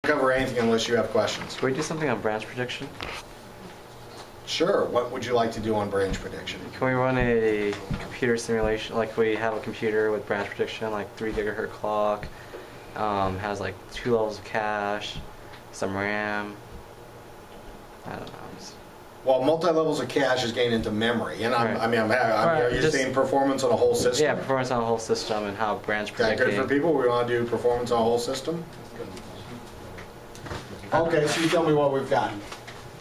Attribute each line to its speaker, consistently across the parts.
Speaker 1: cover anything unless you have questions.
Speaker 2: Can we do something on branch prediction?
Speaker 1: Sure. What would you like to do on branch prediction?
Speaker 2: Can we run a computer simulation? Like we have a computer with branch prediction, like 3 gigahertz clock, has like 2 levels of cache, some RAM. I don't know.
Speaker 1: Well, multi-levels of cache is getting into memory, and
Speaker 2: Right.
Speaker 1: are you saying performance on a whole system?
Speaker 2: Yeah, performance on a whole system and how branch
Speaker 1: Is that
Speaker 2: predicting.
Speaker 1: good for people? We want to do performance on a whole system? Okay, so you tell me what we've got.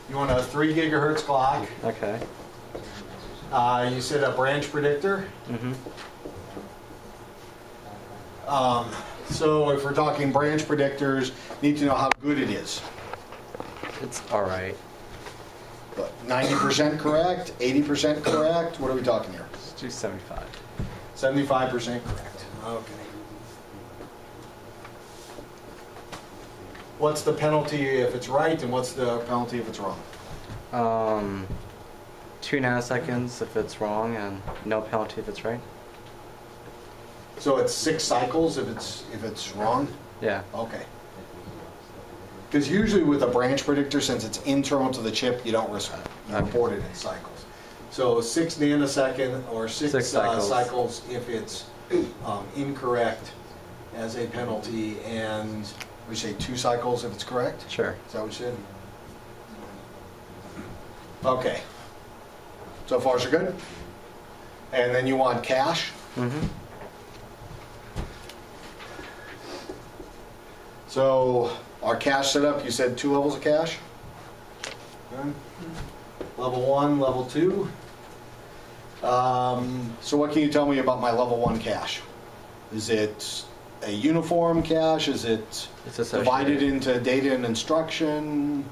Speaker 1: You want a 3 gigahertz clock.
Speaker 2: Okay.
Speaker 1: You said a branch predictor.
Speaker 2: Mm-hmm.
Speaker 1: So if we're talking branch predictors, need to know how good it is.
Speaker 2: It's all right.
Speaker 1: But 90% correct? 80% correct? What are we talking here?
Speaker 2: Let's do 75.
Speaker 1: 75% correct. Okay. What's the penalty if it's right, and what's the penalty if it's wrong?
Speaker 2: 2 nanoseconds if it's wrong, and no penalty if it's right.
Speaker 1: So it's 6 cycles if it's wrong?
Speaker 2: Yeah.
Speaker 1: Okay. Because usually with a branch predictor, since it's internal to the chip, you don't report it in cycles. So 6 nanosecond or 6 cycles if it's incorrect as a penalty, and we say 2 cycles if it's correct?
Speaker 2: Sure.
Speaker 1: Is that what you said? Okay. So far so good? And then you want cache?
Speaker 2: Mm-hmm.
Speaker 1: So our cache setup, you said 2 levels of cache? Okay. Level 1, level 2. So what can you tell me about my level 1 cache? Is it a uniform cache? Is it divided into data and instruction?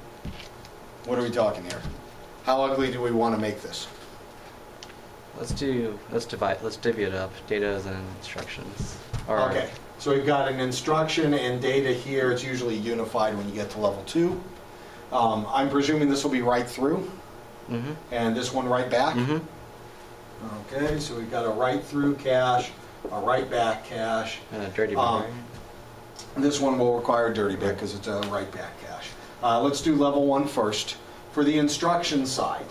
Speaker 1: What are we talking here? How ugly do we want to make this?
Speaker 2: Let's divvy it up. Data and instructions.
Speaker 1: Okay. So we've got an instruction and data here. It's usually unified when you get to level 2. I'm presuming this will be right through.
Speaker 2: Mm-hmm.
Speaker 1: And this one right back.
Speaker 2: Mm-hmm.
Speaker 1: Okay, so we've got a right through cache, a right back cache.
Speaker 2: And a dirty memory.
Speaker 1: This one will require a dirty bit because it's a right back cache. Let's do level 1 first. For the instruction side,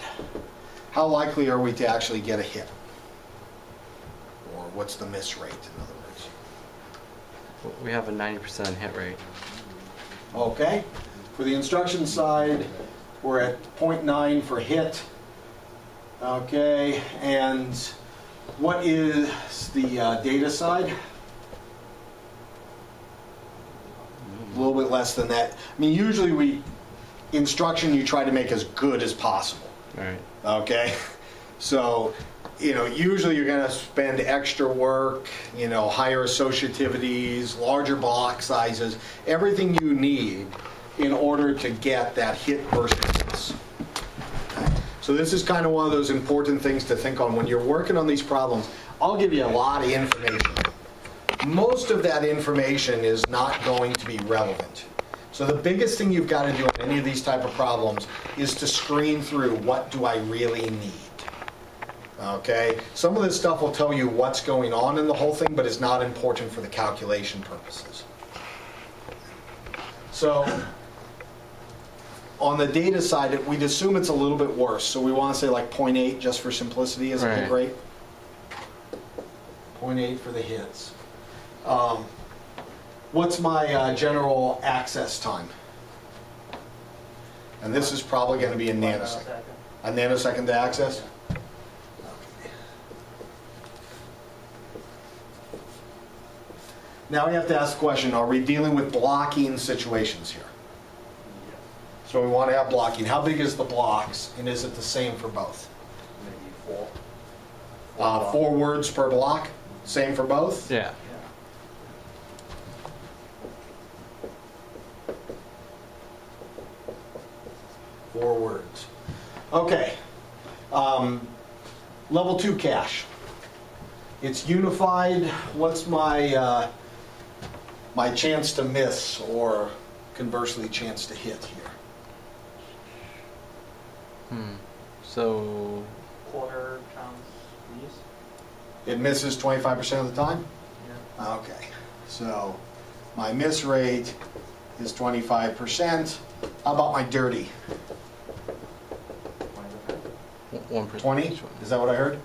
Speaker 1: how likely are we to actually get a hit? Or what's the miss rate, in other words?
Speaker 2: We have a 90% hit rate.
Speaker 1: Okay. For the instruction side, we're at 0.9 for hit. Okay, and what is the data side? A little bit less than that. I mean, usually instruction you try to make as good as possible.
Speaker 2: All right.
Speaker 1: Okay? So, usually you're going to spend extra work, higher associativities, larger block sizes, everything you need in order to get that hit versus miss. So this is kind of one of those important things to think on when you're working on these problems. I'll give you a lot of information. Most of that information is not going to be relevant. So the biggest thing you've got to do on any of these type of problems is to screen through what do I really need. Okay? Some of this stuff will tell you what's going on in the whole thing, but it's not important for the calculation purposes. So on the data side, we'd assume it's a little bit worse. So we want to say like 0.8 just for simplicity as a hit rate. 0.8 for the hits. What's my general access time? And this is probably going to be a nanosecond. A nanosecond to access? Now we have to ask the question, are we dealing with blocking situations here? So we want to have blocking. How big is the blocks, and is it the same for both?
Speaker 3: Maybe 4.
Speaker 1: 4 words per block? Same for both?
Speaker 2: Yeah.
Speaker 1: 4 words. Okay. Level 2 cache. It's unified. What's my my chance to miss, or conversely chance to hit here?
Speaker 2: So
Speaker 3: Quarter chance miss.
Speaker 1: It misses 25% of the time?
Speaker 3: Yeah.
Speaker 1: Okay. So my miss rate is 25%. How about my dirty?
Speaker 3: 20%.
Speaker 1: 20? Is that what I heard?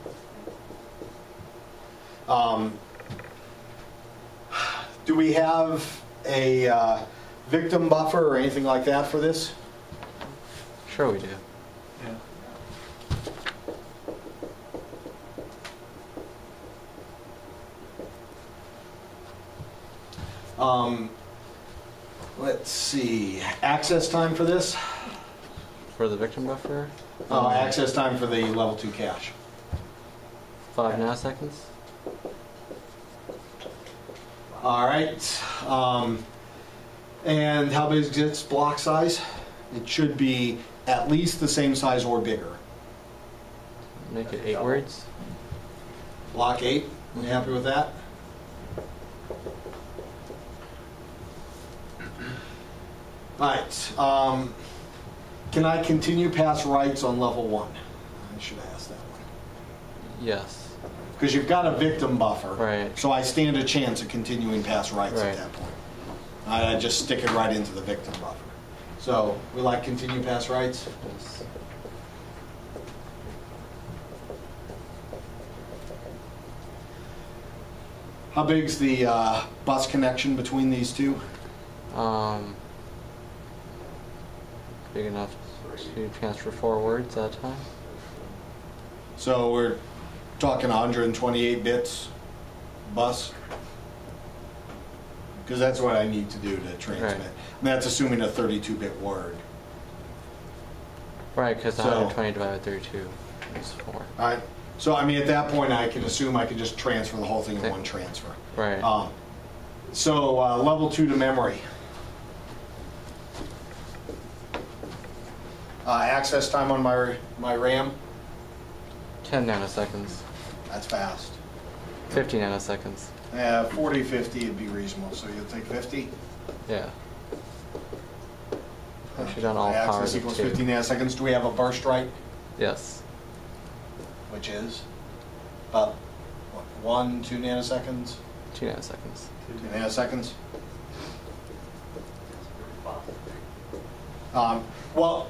Speaker 1: Do we have a victim buffer or anything like that for this?
Speaker 2: Sure we do.
Speaker 3: Yeah.
Speaker 1: Let's see, access time for this?
Speaker 2: For the victim buffer?
Speaker 1: Access time for the level 2 cache.
Speaker 2: 5 nanoseconds?
Speaker 1: All right. And how big is its block size? It should be at least the same size or bigger.
Speaker 2: Make it 8 words?
Speaker 1: Block 8, you happy with that? All right. Can I continue past writes on level 1? I should ask that one.
Speaker 2: Yes.
Speaker 1: Because you've got a victim buffer.
Speaker 2: Right.
Speaker 1: So I stand a chance of continuing past writes
Speaker 2: Right.
Speaker 1: at that point. I just stick it right into the victim buffer. So we like continue past writes?
Speaker 2: Yes.
Speaker 1: How big's the bus connection between these two?
Speaker 2: Big enough to transfer 4 words at a time?
Speaker 1: So we're talking 128 bits bus? Because that's what I need to do to transmit.
Speaker 2: Right.
Speaker 1: And that's assuming a 32-bit word.
Speaker 2: Right, because
Speaker 1: So-
Speaker 2: 120 divided by 32 is 4.
Speaker 1: All right. So I mean, at that point, I can assume I can just transfer the whole thing in
Speaker 2: Okay.
Speaker 1: one transfer.
Speaker 2: Right.
Speaker 1: So level 2 to memory. Access time on my RAM.
Speaker 2: 10 nanoseconds.
Speaker 1: That's fast.
Speaker 2: 50 nanoseconds.
Speaker 1: 40, 50 would be reasonable. So you'll take 50.
Speaker 2: Yeah. Actually done all powers
Speaker 1: Access
Speaker 2: of
Speaker 1: equals
Speaker 2: 2.
Speaker 1: 50 nanoseconds. Do we have a burst write?
Speaker 2: Yes.
Speaker 1: Which is about what, 1, 2 nanoseconds?
Speaker 2: 2 nanoseconds.
Speaker 1: 2 nanoseconds.
Speaker 3: That's pretty fast.
Speaker 1: Well,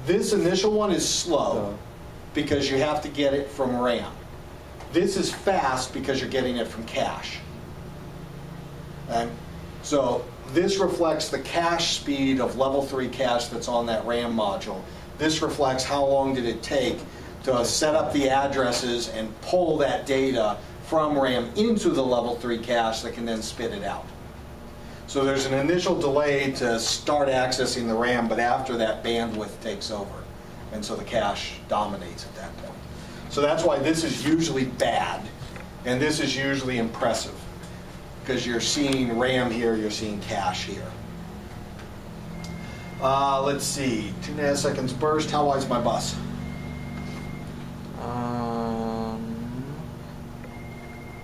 Speaker 1: this initial one is slow
Speaker 2: So-
Speaker 1: because you have to get it from RAM. This is fast because you're getting it from cache. Okay? So this reflects the cache speed of level 3 cache that's on that RAM module. This reflects how long did it take to set up the addresses and pull that data from RAM into the level 3 cache that can then spit it out. So there's an initial delay to start accessing the RAM, but after that bandwidth takes over. And so the cache dominates at that point. So that's why this is usually bad, and this is usually impressive. Because you're seeing RAM here, you're seeing cache here. Let's see, 2 nanoseconds burst. How wide's my bus?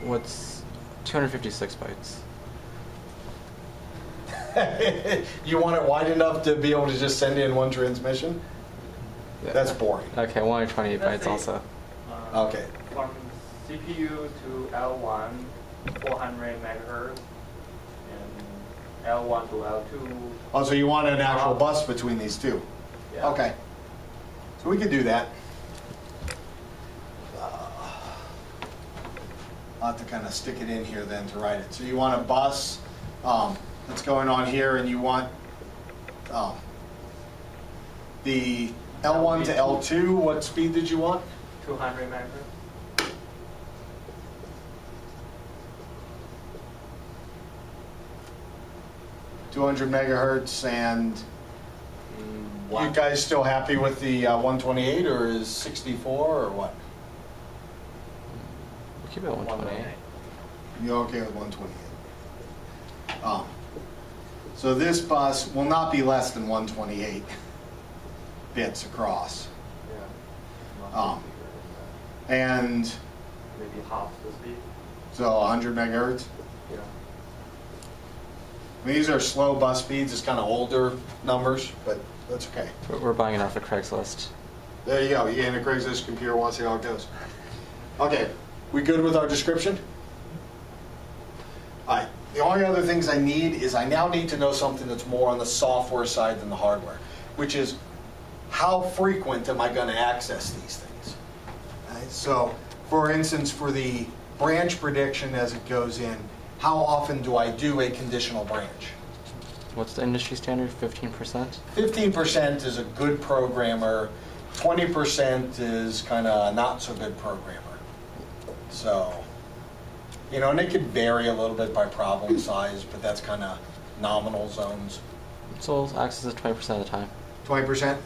Speaker 2: What's 256 bytes?
Speaker 1: You want it wide enough to be able to just send in one transmission?
Speaker 2: Yeah.
Speaker 1: That's boring.
Speaker 2: Okay, 128
Speaker 3: Let's
Speaker 2: bytes
Speaker 3: say,
Speaker 2: also.
Speaker 1: Okay.
Speaker 3: From CPU to L1, 400 megahertz, and L1 to L2.
Speaker 1: Oh, so you want an actual bus between these two?
Speaker 3: Yeah.
Speaker 1: Okay. So we could do that. I'll have to kind of stick it in here then to write it. So you want a bus that's going on here, and you want the L1 to L2. What speed did you want?
Speaker 3: 200 megahertz.
Speaker 1: .200 megahertz, and you
Speaker 3: One.
Speaker 1: guys still happy with the 128, or is 64, or what?
Speaker 2: We'll keep it at 128.
Speaker 1: You okay with 128? So this bus will not be less than 128 bits across.
Speaker 3: Yeah.
Speaker 1: Um, And
Speaker 3: Maybe half the speed.
Speaker 1: so 100 megahertz.
Speaker 3: Yeah.
Speaker 1: I mean, these are slow bus speeds. It's kind of older numbers, but that's okay.
Speaker 2: We're buying it off of Craigslist.
Speaker 1: There you go. You get in a Craigslist computer, want to see how it goes. Okay, we good with our description? All right. The only other things I need is I now need to know something that's more on the software side than the hardware, which is how frequent am I going to access these things? Right? So, for instance, for the branch prediction as it goes in, how often do I do a conditional branch?
Speaker 2: What's the industry standard? 15%?
Speaker 1: 15% is a good programmer. 20% is kind of not so good programmer. So, you know, and it could vary a little bit by problem size, but that's kind of nominal zones.
Speaker 2: So access is 20% of the time.
Speaker 1: 20%.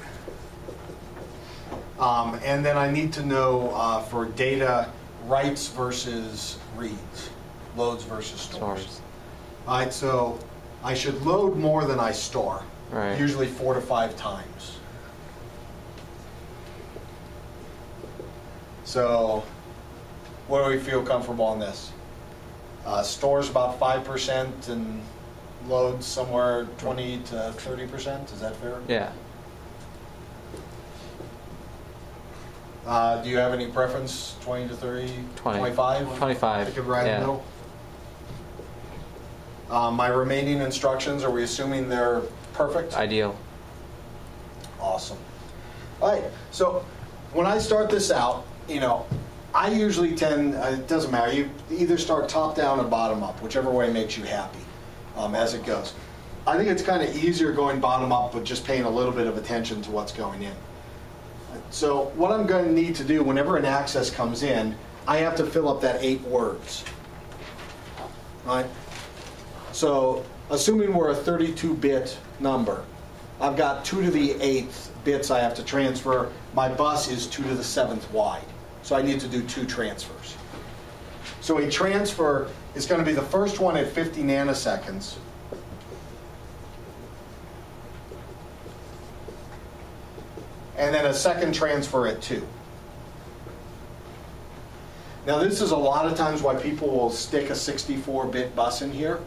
Speaker 1: And then I need to know for data writes versus reads, loads versus stores. All right, so I should load more than I store,
Speaker 2: Right.
Speaker 1: usually 4 to 5 times. So what do we feel comfortable on this? Stores about 5% and loads somewhere 20 to 30%, is that fair?
Speaker 2: Yeah.
Speaker 1: Do you have any preference, 20 to 30,
Speaker 2: 20.
Speaker 1: 25?
Speaker 2: 25.
Speaker 1: I could right in
Speaker 2: yeah.
Speaker 1: the middle. My remaining instructions, are we assuming they're perfect?
Speaker 2: Ideal.
Speaker 1: Awesome. All right, so when I start this out, you know, I usually tend, it doesn't matter, you either start top down or bottom up, whichever way makes you happy as it goes. I think it's kind of easier going bottom up, but just paying a little bit of attention to what's going in. So what I'm going to need to do whenever an access comes in, I have to fill up that 8 words. All right? So assuming we're a 32-bit number, I've got 2 to the 8th bits I have to transfer. My bus is 2 to the 7th wide. So I need to do 2 transfers. So a transfer is going to be the first one at 50 nanoseconds. And then a second transfer at 2. Now this is a lot of times why people will stick a 64-bit bus in here.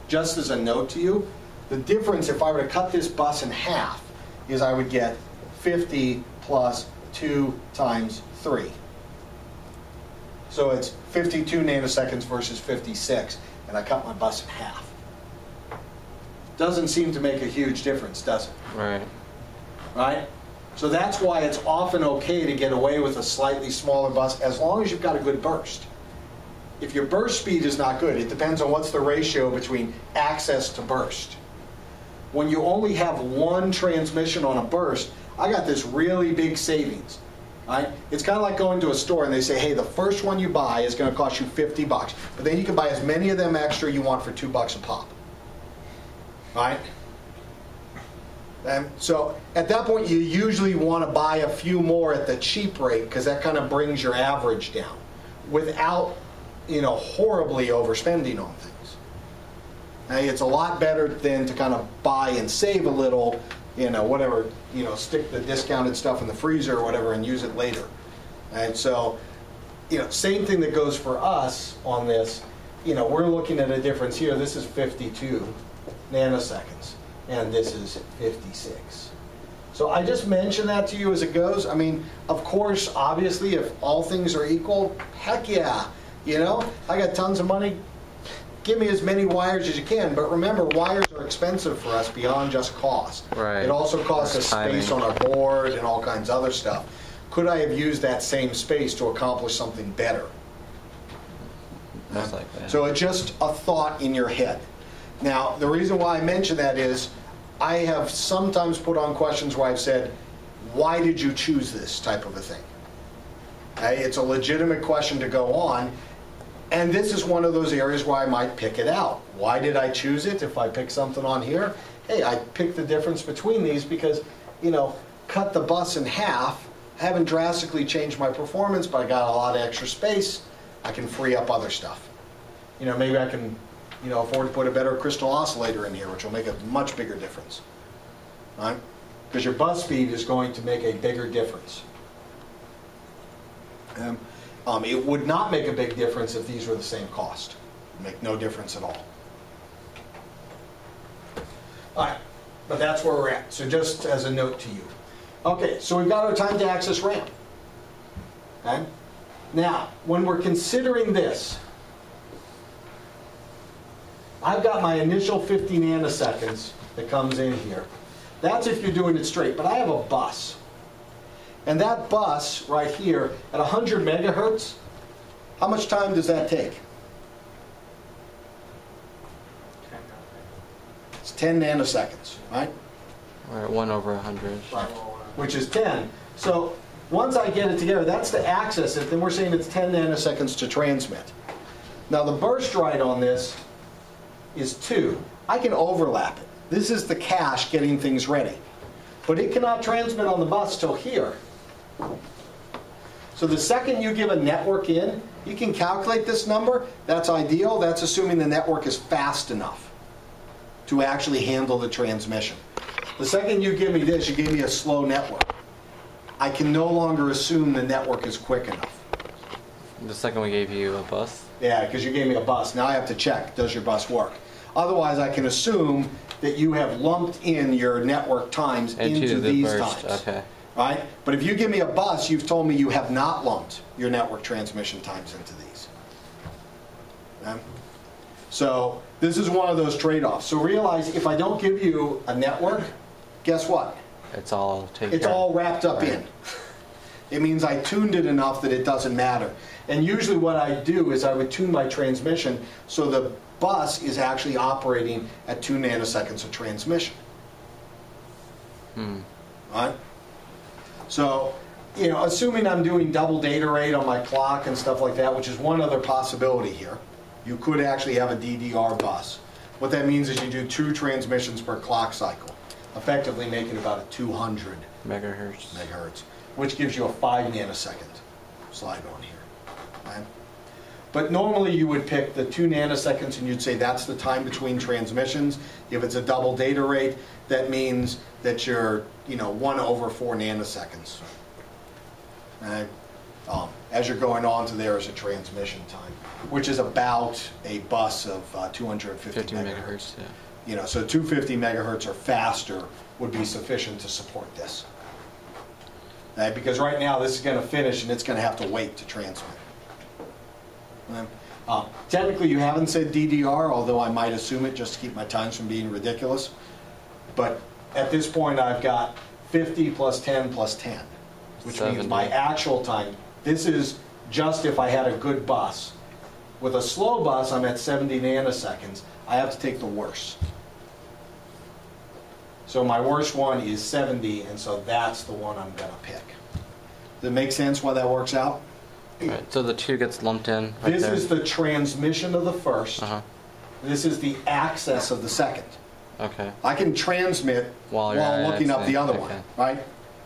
Speaker 1: Just as a note to you, the difference if I were to cut this bus in half is I would get 50 plus 2 times 3. So it's 52 nanoseconds versus 56, and I cut my bus in half. Doesn't seem to make a huge difference, does it?
Speaker 2: Right.
Speaker 1: Right? So that's why it's often okay to get away with a slightly smaller bus as long as you've got a good burst. If your burst speed is not good, it depends on what's the ratio between access to burst. When you only have one transmission on a burst, I got this really big savings. Right? It's kind of like going to a store and they say, hey, the first one you buy is going to cost you $50, but then you can buy as many of them extra you want for $2 a pop. Right? And so at that point, you usually want to buy a few more at the cheap rate because that kind of brings your average down without, you know, horribly overspending on things. Now, it's a lot better than to kind of buy and save a little, you know, whatever, you know, stick the discounted stuff in the freezer or whatever and use it later. And so, you know, same thing that goes for us on this. You know, we're looking at a difference here. This is 52 nanoseconds, and this is 56. So I just mention that to you as it goes. I mean, of course, obviously, if all things are equal, heck yeah. You know, I got tons of money. Give me as many wires as you can. But remember, wires are expensive for us beyond just cost.
Speaker 2: Right.
Speaker 1: It also costs us
Speaker 2: Timing.
Speaker 1: space on our board and all kinds of other stuff. Could I have used that same space to accomplish something better?
Speaker 2: Most likely.
Speaker 1: So it's just a thought in your head. Now, the reason why I mention that is I have sometimes put on questions where I've said, why did you choose this type of a thing? Okay, it's a legitimate question to go on, and this is one of those areas where I might pick it out. Why did I choose it? If I pick something on here, hey, I picked the difference between these because, you know, cut the bus in half, I haven't drastically changed my performance, but I got a lot of extra space. I can free up other stuff. You know, maybe I can, you know, afford to put a better crystal oscillator in here, which will make a much bigger difference. Right? Because your bus speed is going to make a bigger difference. It would not make a big difference if these were the same cost. It'd make no difference at all. All right, but that's where we're at. So just as a note to you. Okay, so we've got our time to access RAM. Okay? Now, when we're considering this, I've got my initial 50 nanoseconds that comes in here. That's if you're doing it straight, but I have a bus. And that bus right here at 100 megahertz, how much time does that take? It's 10 nanoseconds, right?
Speaker 2: Or 1 over 100.
Speaker 1: Right, which is 10. So once I get it together, that's to access it, then we're saying it's 10 nanoseconds to transmit. Now the burst rate on this is 2. I can overlap it. This is the cache getting things ready. But it cannot transmit on the bus till here. So the second you give a network in, you can calculate this number. That's ideal. That's assuming the network is fast enough to actually handle the transmission. The second you give me this, you gave me a slow network. I can no longer assume the network is quick enough.
Speaker 2: The second we gave you a bus?
Speaker 1: Yeah, because you gave me a bus. Now I have to check, does your bus work? Otherwise, I can assume that you have lumped in your network times into
Speaker 2: the
Speaker 1: these
Speaker 2: burst.
Speaker 1: times.
Speaker 2: Okay.
Speaker 1: Right? But if you give me a bus, you've told me you have not lumped your network transmission times into these. Okay? So this is one of those trade-offs. So realize if I don't give you a network, guess what?
Speaker 2: It's all taken
Speaker 1: It's
Speaker 2: care of.
Speaker 1: all wrapped up in. It means I tuned it enough that it doesn't matter. And usually what I do is I would tune my transmission so the bus is actually operating at 2 nanoseconds of transmission. Right? So, assuming I'm doing double data rate on my clock and stuff like that, which is one other possibility here, you could actually have a DDR bus. What that means is you do 2 transmissions per clock cycle, effectively making about a 200 megahertz, which gives you a 5 nanosecond slide on here. Right? But normally you would pick the 2 nanoseconds and you'd say that's the time between transmissions. If it's a double data rate, that means that you're 1 over 4 nanoseconds. Right? As you're going on to there is a transmission time, which is about a bus of 250 megahertz.
Speaker 2: Yeah.
Speaker 1: So 250 megahertz or faster would be sufficient to support this. Right? Because right now this is going to finish and it's going to have to wait to transmit. Technically you haven't said DDR, although I might assume it just to keep my times from being ridiculous. But at this point I've got 50 plus 10 plus 10, which
Speaker 2: 70.
Speaker 1: means my actual time. This is just if I had a good bus. With a slow bus I'm at 70 nanoseconds. I have to take the worst. So my worst one is 70, and so that's the one I'm going to pick. Does it make sense why that works out?
Speaker 2: Right. So the 2 gets lumped in right
Speaker 1: This
Speaker 2: there.
Speaker 1: is the transmission of the first. This is the access of the second.
Speaker 2: Okay.
Speaker 1: I can transmit
Speaker 2: While
Speaker 1: while
Speaker 2: you're
Speaker 1: looking up the other
Speaker 2: okay.
Speaker 1: one, right?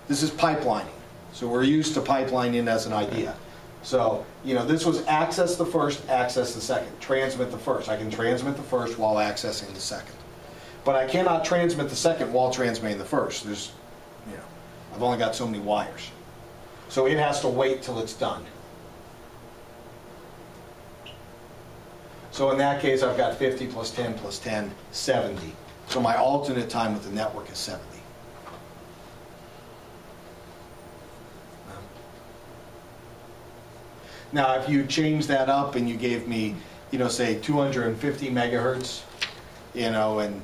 Speaker 1: This is pipelining. So we're used to pipelining as an idea. So, this was access the first, access the second. Transmit the first. I can transmit the first while accessing the second. But I cannot transmit the second while transmitting the first. I've only got so many wires. So it has to wait till it's done. So in that case, I've got 50 plus 10 plus 10, 70. So my alternate time with the network is 70. Now, if you change that up and you gave me, say 250 megahertz, and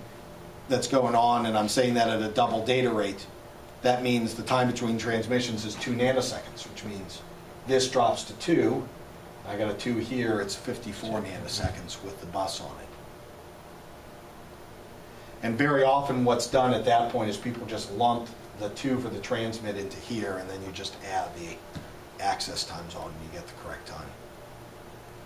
Speaker 1: that's going on, and I'm saying that at a double data rate, that means the time between transmissions is 2 nanoseconds, which means this drops to 2. I got a 2 here, it's 54 nanoseconds with the bus on it. And very often what's done at that point is people just lump the 2 for the transmit into here, and then you just add the access times on and you get the correct time.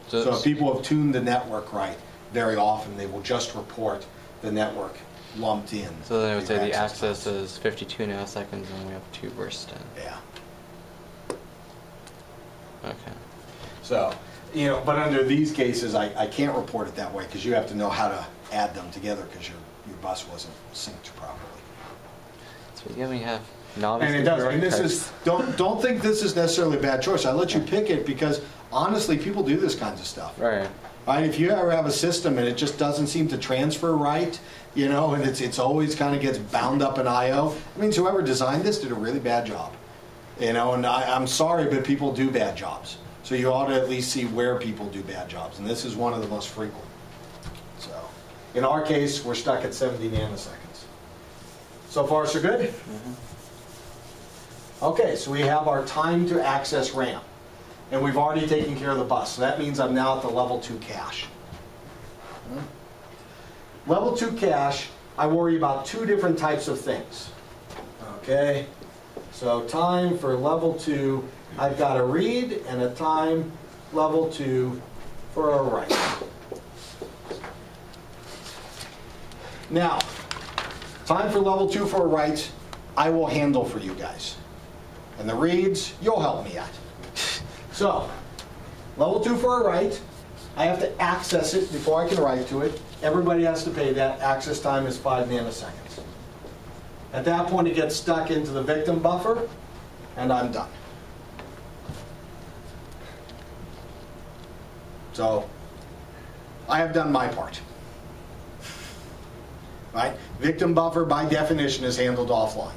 Speaker 1: So if people have tuned the network right, very often they will just report the network lumped in.
Speaker 2: So then I would
Speaker 1: for your
Speaker 2: say the access
Speaker 1: times.
Speaker 2: is 52 nanoseconds and we have 2 bursts in.
Speaker 1: Yeah.
Speaker 2: Okay.
Speaker 1: So, but under these cases, I can't report it that way because you have to know how to add them together because your bus wasn't synced properly.
Speaker 2: So again, we have novice.
Speaker 1: And it does. And this is don't think this is necessarily a bad choice. I let you pick it because honestly, people do this kinds of stuff.
Speaker 2: Right.
Speaker 1: Right? If you ever have a system and it just doesn't seem to transfer right, and it's always kind of gets bound up in I/O, it means whoever designed this did a really bad job. And I'm sorry, but people do bad jobs. So you ought to at least see where people do bad jobs, and this is one of the most frequent. So, In our case, we're stuck at 70 nanoseconds. So far, so good? Okay, so we have our time to access RAM. And we've already taken care of the bus. So that means I'm now at the level 2 cache. Level 2 cache, I worry about two different types of things. Okay, so time for level 2, I've got a read and a time level 2 for a write. Now, time for level 2 for a write, I will handle for you guys. And the reads, you'll help me out. So, level 2 for a write, I have to access it before I can write to it. Everybody has to pay that. Access time is 5 nanoseconds. At that point, it gets stuck into the victim buffer, and I'm done. So, I have done my part. Right? Victim buffer, by definition, is handled offline.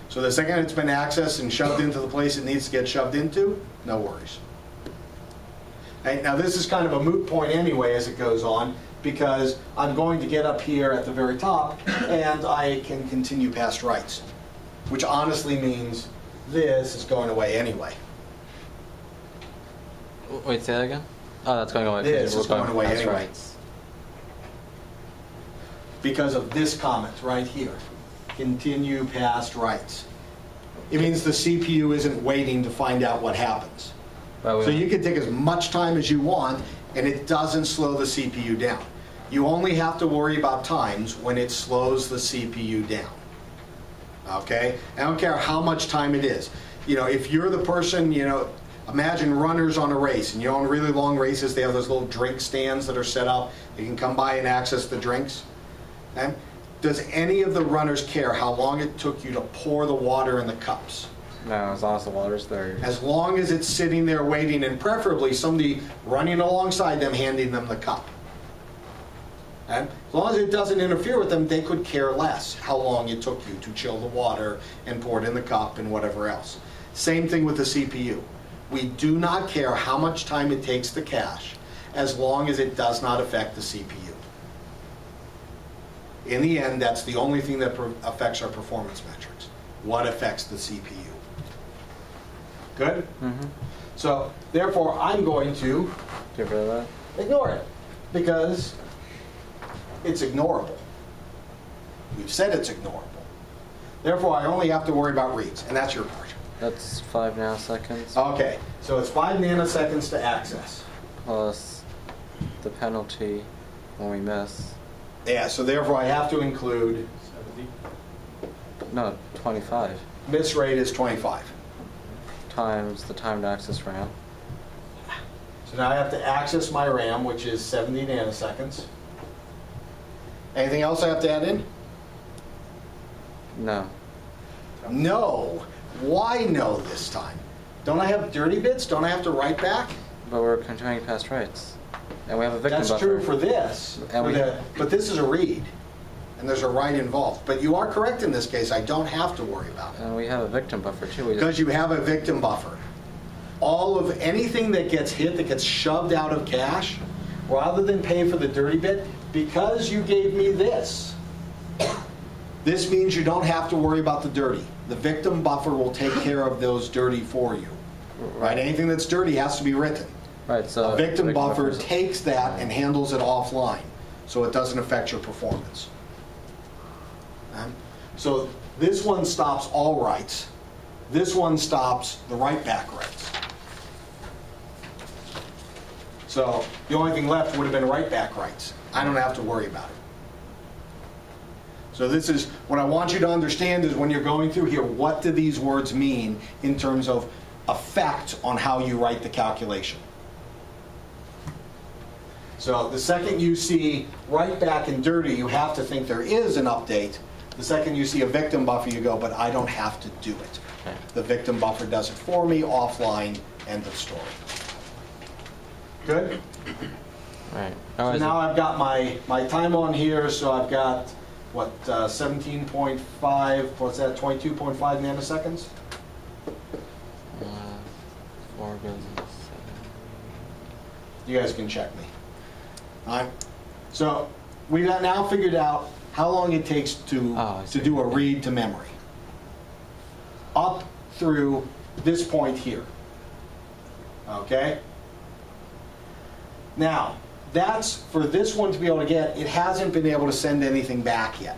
Speaker 1: So the second it's been accessed and shoved into the place it needs to get shoved into, no worries. Right, now this is kind of a moot point anyway as it goes on, because I'm going to get up here at the very top and I can continue past writes, which honestly means this is going away anyway.
Speaker 2: Wait, say that again? Oh, that's going away.
Speaker 1: This is going away
Speaker 2: past
Speaker 1: anyway.
Speaker 2: writes.
Speaker 1: Because of this comment right here. Continue past writes. It means the CPU isn't waiting to find out what happens. So you can take as much time as you want, and it doesn't slow the CPU down. You only have to worry about times when it slows the CPU down. Okay? I don't care how much time it is. You know, if you're the person, you know, imagine runners on a race, and you know, on really long races, they have those little drink stands that are set up. You can come by and access the drinks. Okay? Does any of the runners care how long it took you to pour the water in the cups?
Speaker 2: No, as long as the water's there.
Speaker 1: As long as it's sitting there waiting, and preferably somebody running alongside them handing them the cup. Okay? As long as it doesn't interfere with them, they could care less how long it took you to chill the water and pour it in the cup and whatever else. Same thing with the CPU. We do not care how much time it takes to cache, as long as it does not affect the CPU. In the end, that's the only thing that affects our performance metrics. What affects the CPU? Good?
Speaker 2: Mm-hmm.
Speaker 1: So, therefore, I'm going to
Speaker 2: Get rid of that?
Speaker 1: ignore it, because it's ignorable. We've said it's ignorable. Therefore, I only have to worry about reads, and that's your part.
Speaker 2: That's 5 nanoseconds.
Speaker 1: Okay, so it's 5 nanoseconds to access.
Speaker 2: Plus the penalty when we miss.
Speaker 1: Yeah, so therefore I have to include,
Speaker 3: 70.
Speaker 2: No, 25
Speaker 1: miss rate is 25.
Speaker 2: times the time to access RAM.
Speaker 1: So now I have to access my RAM, which is 70 nanoseconds. Anything else I have to add in?
Speaker 2: No.
Speaker 1: No. Why no this time? Don't I have dirty bits? Don't I have to write back?
Speaker 2: But we're continuing past writes. And we have a victim
Speaker 1: That's
Speaker 2: buffer.
Speaker 1: true for this,
Speaker 2: And
Speaker 1: but this is a read, and there's a write involved. But you are correct in this case, I don't have to worry about it.
Speaker 2: And we have a victim buffer too.
Speaker 1: Because you have a victim buffer. All of anything that gets hit, that gets shoved out of cache, rather than pay for the dirty bit, because you gave me this, this means you don't have to worry about the dirty. The victim buffer will take care of those dirty for you. Right? Anything that's dirty has to be written.
Speaker 2: Right, so
Speaker 1: A victim buffer
Speaker 2: is-
Speaker 1: takes that and handles it offline, so it doesn't affect your performance. So this one stops all writes. This one stops the write-back writes. So the only thing left would have been write-back writes. I don't have to worry about it. So this is, what I want you to understand is when you're going through here, what do these words mean in terms of effect on how you write the calculation? So the second you see write back and dirty, you have to think there is an update. The second you see a victim buffer, you go, but I don't have to do it.
Speaker 2: Okay.
Speaker 1: The victim buffer does it for me, offline, end of story. Good?
Speaker 2: Right.
Speaker 1: So now I've got my time on here, so I've got, what, 17.5, what's that, 22.5 nanoseconds?
Speaker 2: 4 goes into 7.
Speaker 1: You guys can check me. All right. So we've got now figured out how long it takes
Speaker 2: Oh, I
Speaker 1: to
Speaker 2: see.
Speaker 1: do a read to memory. Up through this point here. Okay? Now, that's for this one to be able to get, it hasn't been able to send anything back yet.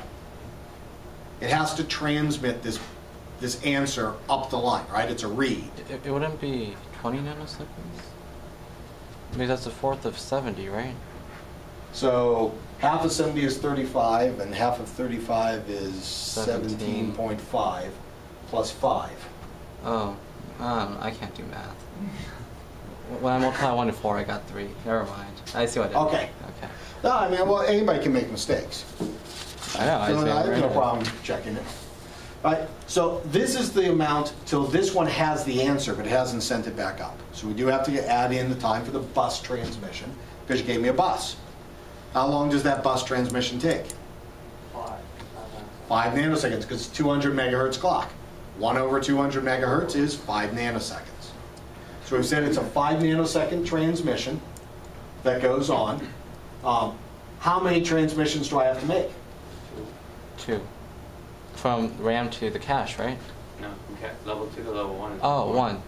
Speaker 1: It has to transmit this answer up the line, right? It's a read.
Speaker 2: It wouldn't be 20 nanoseconds? Maybe that's a fourth of 70, right?
Speaker 1: So half of 70 is 35, and half of 35 is
Speaker 2: 17.
Speaker 1: 17.5 plus 5.
Speaker 2: Oh, I can't do math. When I multiplied 1 to 4, I got 3. Never mind. I see what I did.
Speaker 1: Okay.
Speaker 2: Okay.
Speaker 1: No, I mean, well, anybody can make mistakes.
Speaker 2: I know.
Speaker 1: So
Speaker 2: see
Speaker 1: I
Speaker 2: what
Speaker 1: have no
Speaker 2: I
Speaker 1: problem checking it. Right, so this is the amount till this one has the answer, but it hasn't sent it back up. So we do have to add in the time for the bus transmission, because you gave me a bus. How long does that bus transmission take?
Speaker 3: 5.
Speaker 1: 5 nanoseconds, because it's 200 megahertz clock. 1 over 200 megahertz is 5 nanoseconds. So we've said it's a 5 nanosecond transmission that goes on. How many transmissions do I have to make?
Speaker 2: 2. From RAM to the cache, right?
Speaker 4: No, okay. Level 2 to level 1 is
Speaker 2: Oh,
Speaker 4: 4.
Speaker 2: 1.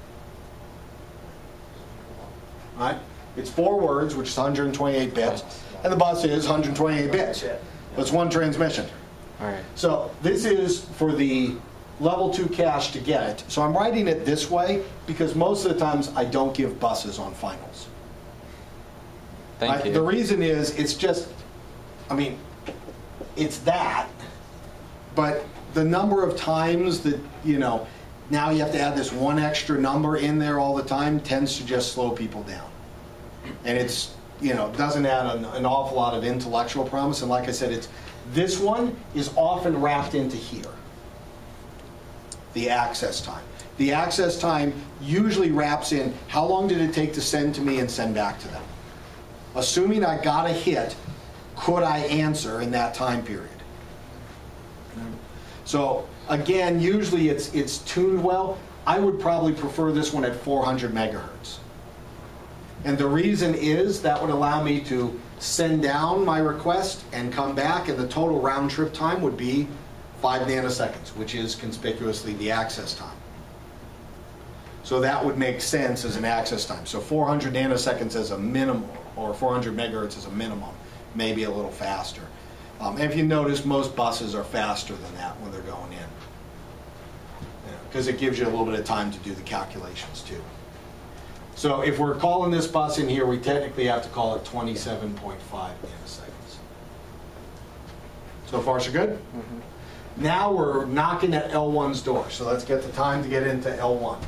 Speaker 1: Right? It's 4 words, which is 128 bits, and the bus is 128 bits. So it's 1 transmission.
Speaker 2: All right.
Speaker 1: So this is for the level 2 cache to get it. So I'm writing it this way because most of the times I don't give buses on finals.
Speaker 2: Thank you.
Speaker 1: The reason is, it's just, I mean, it's that, but the number of times that, now you have to add this one extra number in there all the time tends to just slow people down. And it's, doesn't add an awful lot of intellectual promise. And like I said, this one is often wrapped into here, the access time. The access time usually wraps in how long did it take to send to me and send back to them. Assuming I got a hit, could I answer in that time period? So again, usually it's tuned well. I would probably prefer this one at 400 megahertz. And the reason is that would allow me to send down my request and come back, and the total round trip time would be 5 nanoseconds, which is conspicuously the access time. So that would make sense as an access time. So 400 nanoseconds as a minimum, or 400 megahertz as a minimum, maybe a little faster. And if you notice, most buses are faster than that when they're going in, because it gives you a little bit of time to do the calculations too. So if we're calling this bus in here, we technically have to call it 27.5 nanoseconds. So far, so good?
Speaker 2: Mm-hmm.
Speaker 1: Now we're knocking at L1's door. So let's get the time to get into L1.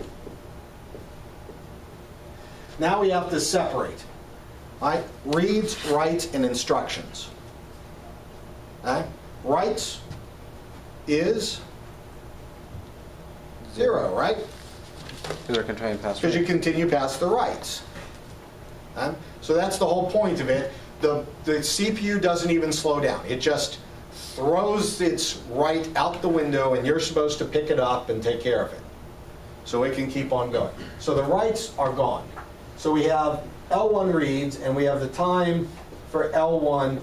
Speaker 1: Now we have to separate. Right? Reads, writes, and instructions. Right? Writes is 0, right?
Speaker 2: Because we're continuing past.
Speaker 1: Because you continue past the writes. So that's the whole point of it. The CPU doesn't even slow down. It just throws its write out the window, and you're supposed to pick it up and take care of it. So it can keep on going. So the writes are gone. So we have L1 reads, and we have the time for L1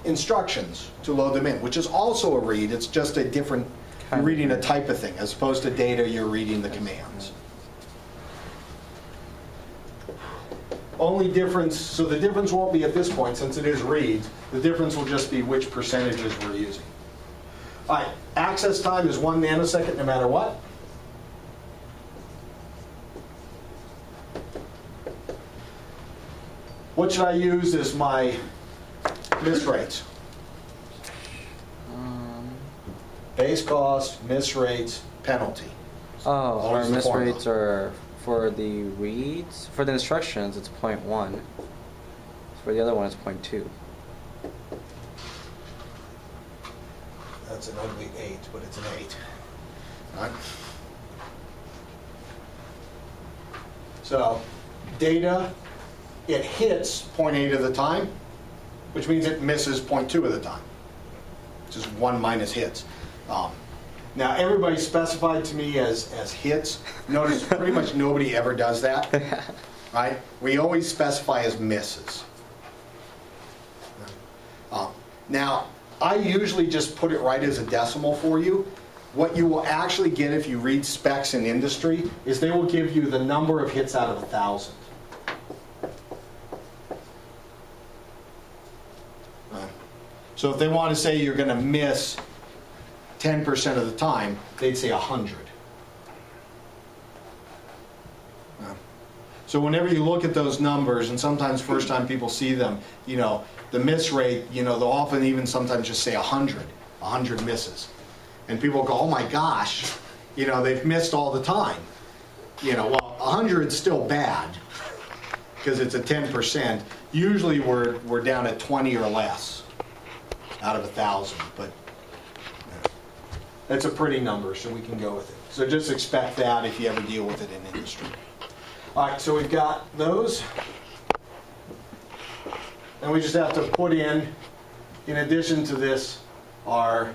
Speaker 1: instructions to load them in, which is also a read. It's just a different, you're reading a type of thing. As opposed to data, you're reading the commands. Only difference, so the difference won't be at this point, since it is reads. The difference will just be which percentages we're using. All right, access time is 1 nanosecond no matter what. What should I use as my miss rates? Base cost, miss rates, penalty.
Speaker 2: Oh,
Speaker 1: What
Speaker 2: our
Speaker 1: is the
Speaker 2: miss
Speaker 1: formula?
Speaker 2: rates are for the reads. For the instructions, it's 0.1. For the other one, it's 0.2.
Speaker 1: That's an ugly 8, but it's an 8. All right. So, data, it hits 0.8 of the time, which means it misses 0.2 of the time, which is 1 minus hits. Now, everybody specified to me as hits. Notice pretty much nobody ever does that, right? We always specify as misses. Now, I usually just put it right as a decimal for you. What you will actually get if you read specs in industry is they will give you the number of hits out of 1,000. So if they want to say you're going to miss 10% of the time, they'd say 100. So whenever you look at those numbers, and sometimes first time people see them, you know, the miss rate, you know, they'll often even sometimes just say 100 misses. And people go, oh my gosh, you know, they've missed all the time. You know, well, 100 is still bad because it's a 10%. Usually we're down at 20 or less out of 1,000, but that's a pretty number, so we can go with it. So just expect that if you ever deal with it in industry. All right, so we've got those. And we just have to put in addition to this, our,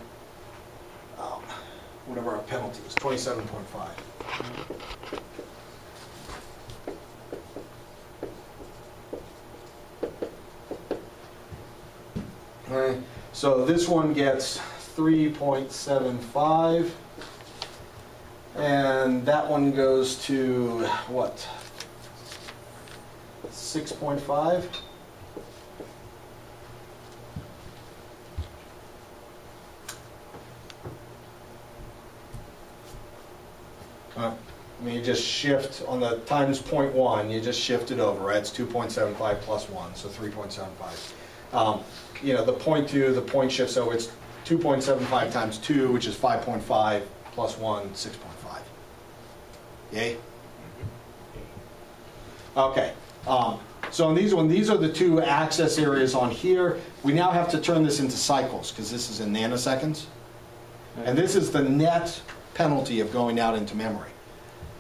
Speaker 1: whatever our penalty is, 27.5. All right, so this one gets 3.75. And that one goes to, what, 6.5? I mean, you just shift on the times 0.1, you just shift it over, right? It's 2.75 plus 1, so 3.75. You know, the 0.2, the point shifts over, it's 2.75 times 2, which is 5.5, plus 1, 6.5. Yay? Okay. So on these are the two access areas on here. We now have to turn this into cycles, because this is in nanoseconds. And this is the net penalty of going out into memory.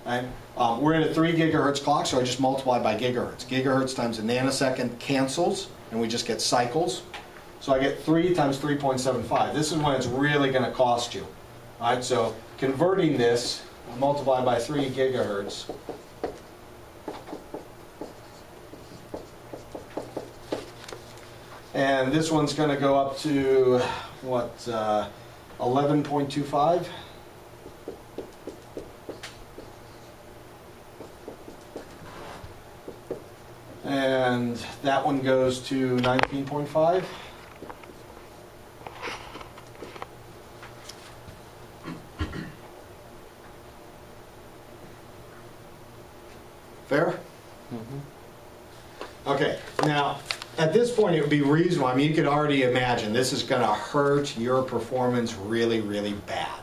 Speaker 1: Right? We're at a 3 gigahertz clock, so I just multiply by gigahertz. Gigahertz times a nanosecond cancels, and we just get cycles. So I get 3 times 3.75. This is when it's really going to cost you. All right, so converting this, multiply by 3 gigahertz. And this one's going to go up to, what, 11.25? And that one goes to 19.5. Fair? Mm-hmm. Okay, now, at this point it would be reasonable. I mean, you could already imagine this is going to hurt your performance really, really bad.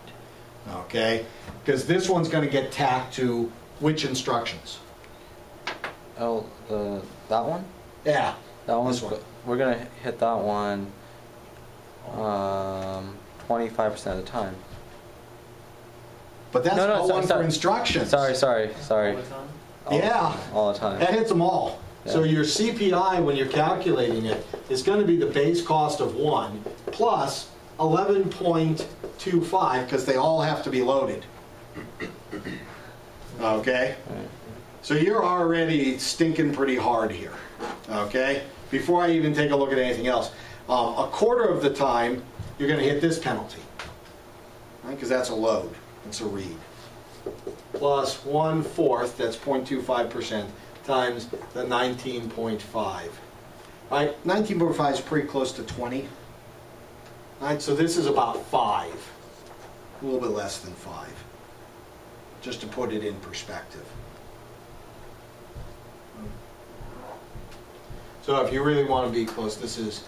Speaker 1: Okay? Because this one's going to get tacked to which instructions?
Speaker 2: Oh, that one?
Speaker 1: Yeah.
Speaker 2: That one's,
Speaker 1: one.
Speaker 2: We're going to hit that one 25% of the time.
Speaker 1: But that's not one for instructions.
Speaker 2: Sorry.
Speaker 3: All the time?
Speaker 1: Yeah.
Speaker 2: All the time.
Speaker 1: That hits them all.
Speaker 2: Yeah.
Speaker 1: So your CPI, when you're calculating it, is going to be the base cost of 1 plus 11.25, because they all have to be loaded. Okay?
Speaker 2: Right.
Speaker 1: So you're already stinking pretty hard here. Okay? Before I even take a look at anything else. A quarter of the time, you're going to hit this penalty. Right? Because that's a load. It's a read. Plus 1/4, that's 0.25%, times the 19.5. Right? 19.5 is pretty close to 20. Right? So this is about 5. A little bit less than 5. Just to put it in perspective. So if you really want to be close, this is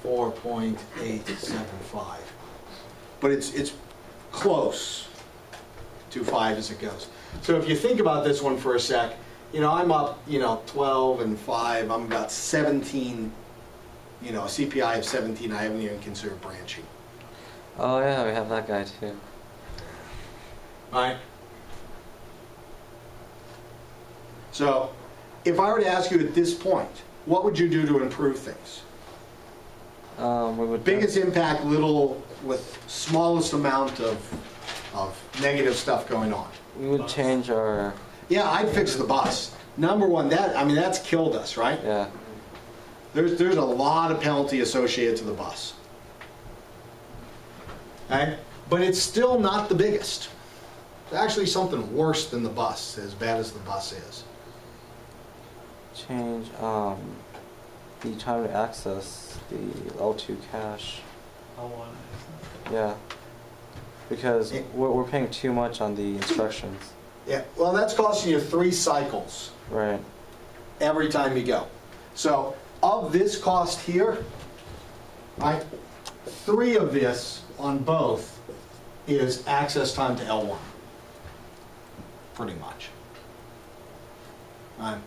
Speaker 1: 4.875. But it's close to 5 as it goes. So if you think about this one for a sec, you know, I'm up, 12 and 5. I'm about 17, a CPI of 17. I haven't even considered branching.
Speaker 2: Oh yeah, we have that guy too.
Speaker 1: Right? So if I were to ask you at this point, what would you do to improve things?
Speaker 2: We would
Speaker 1: Biggest impact, little, with smallest amount of negative stuff going on.
Speaker 2: We would change our.
Speaker 1: Yeah, I'd fix the bus. Number one, that's killed us, right?
Speaker 2: Yeah.
Speaker 1: There's a lot of penalty associated to the bus. Okay? But it's still not the biggest. It's actually something worse than the bus, as bad as the bus is.
Speaker 2: Change the time to access the L2 cache.
Speaker 3: L1.
Speaker 2: Yeah. Because
Speaker 1: Yeah.
Speaker 2: we're paying too much on the instructions.
Speaker 1: Yeah, well, that's costing you 3 cycles
Speaker 2: Right.
Speaker 1: every time you go. So of this cost here, right, 3 of this on both is access time to L1. Pretty much. Right.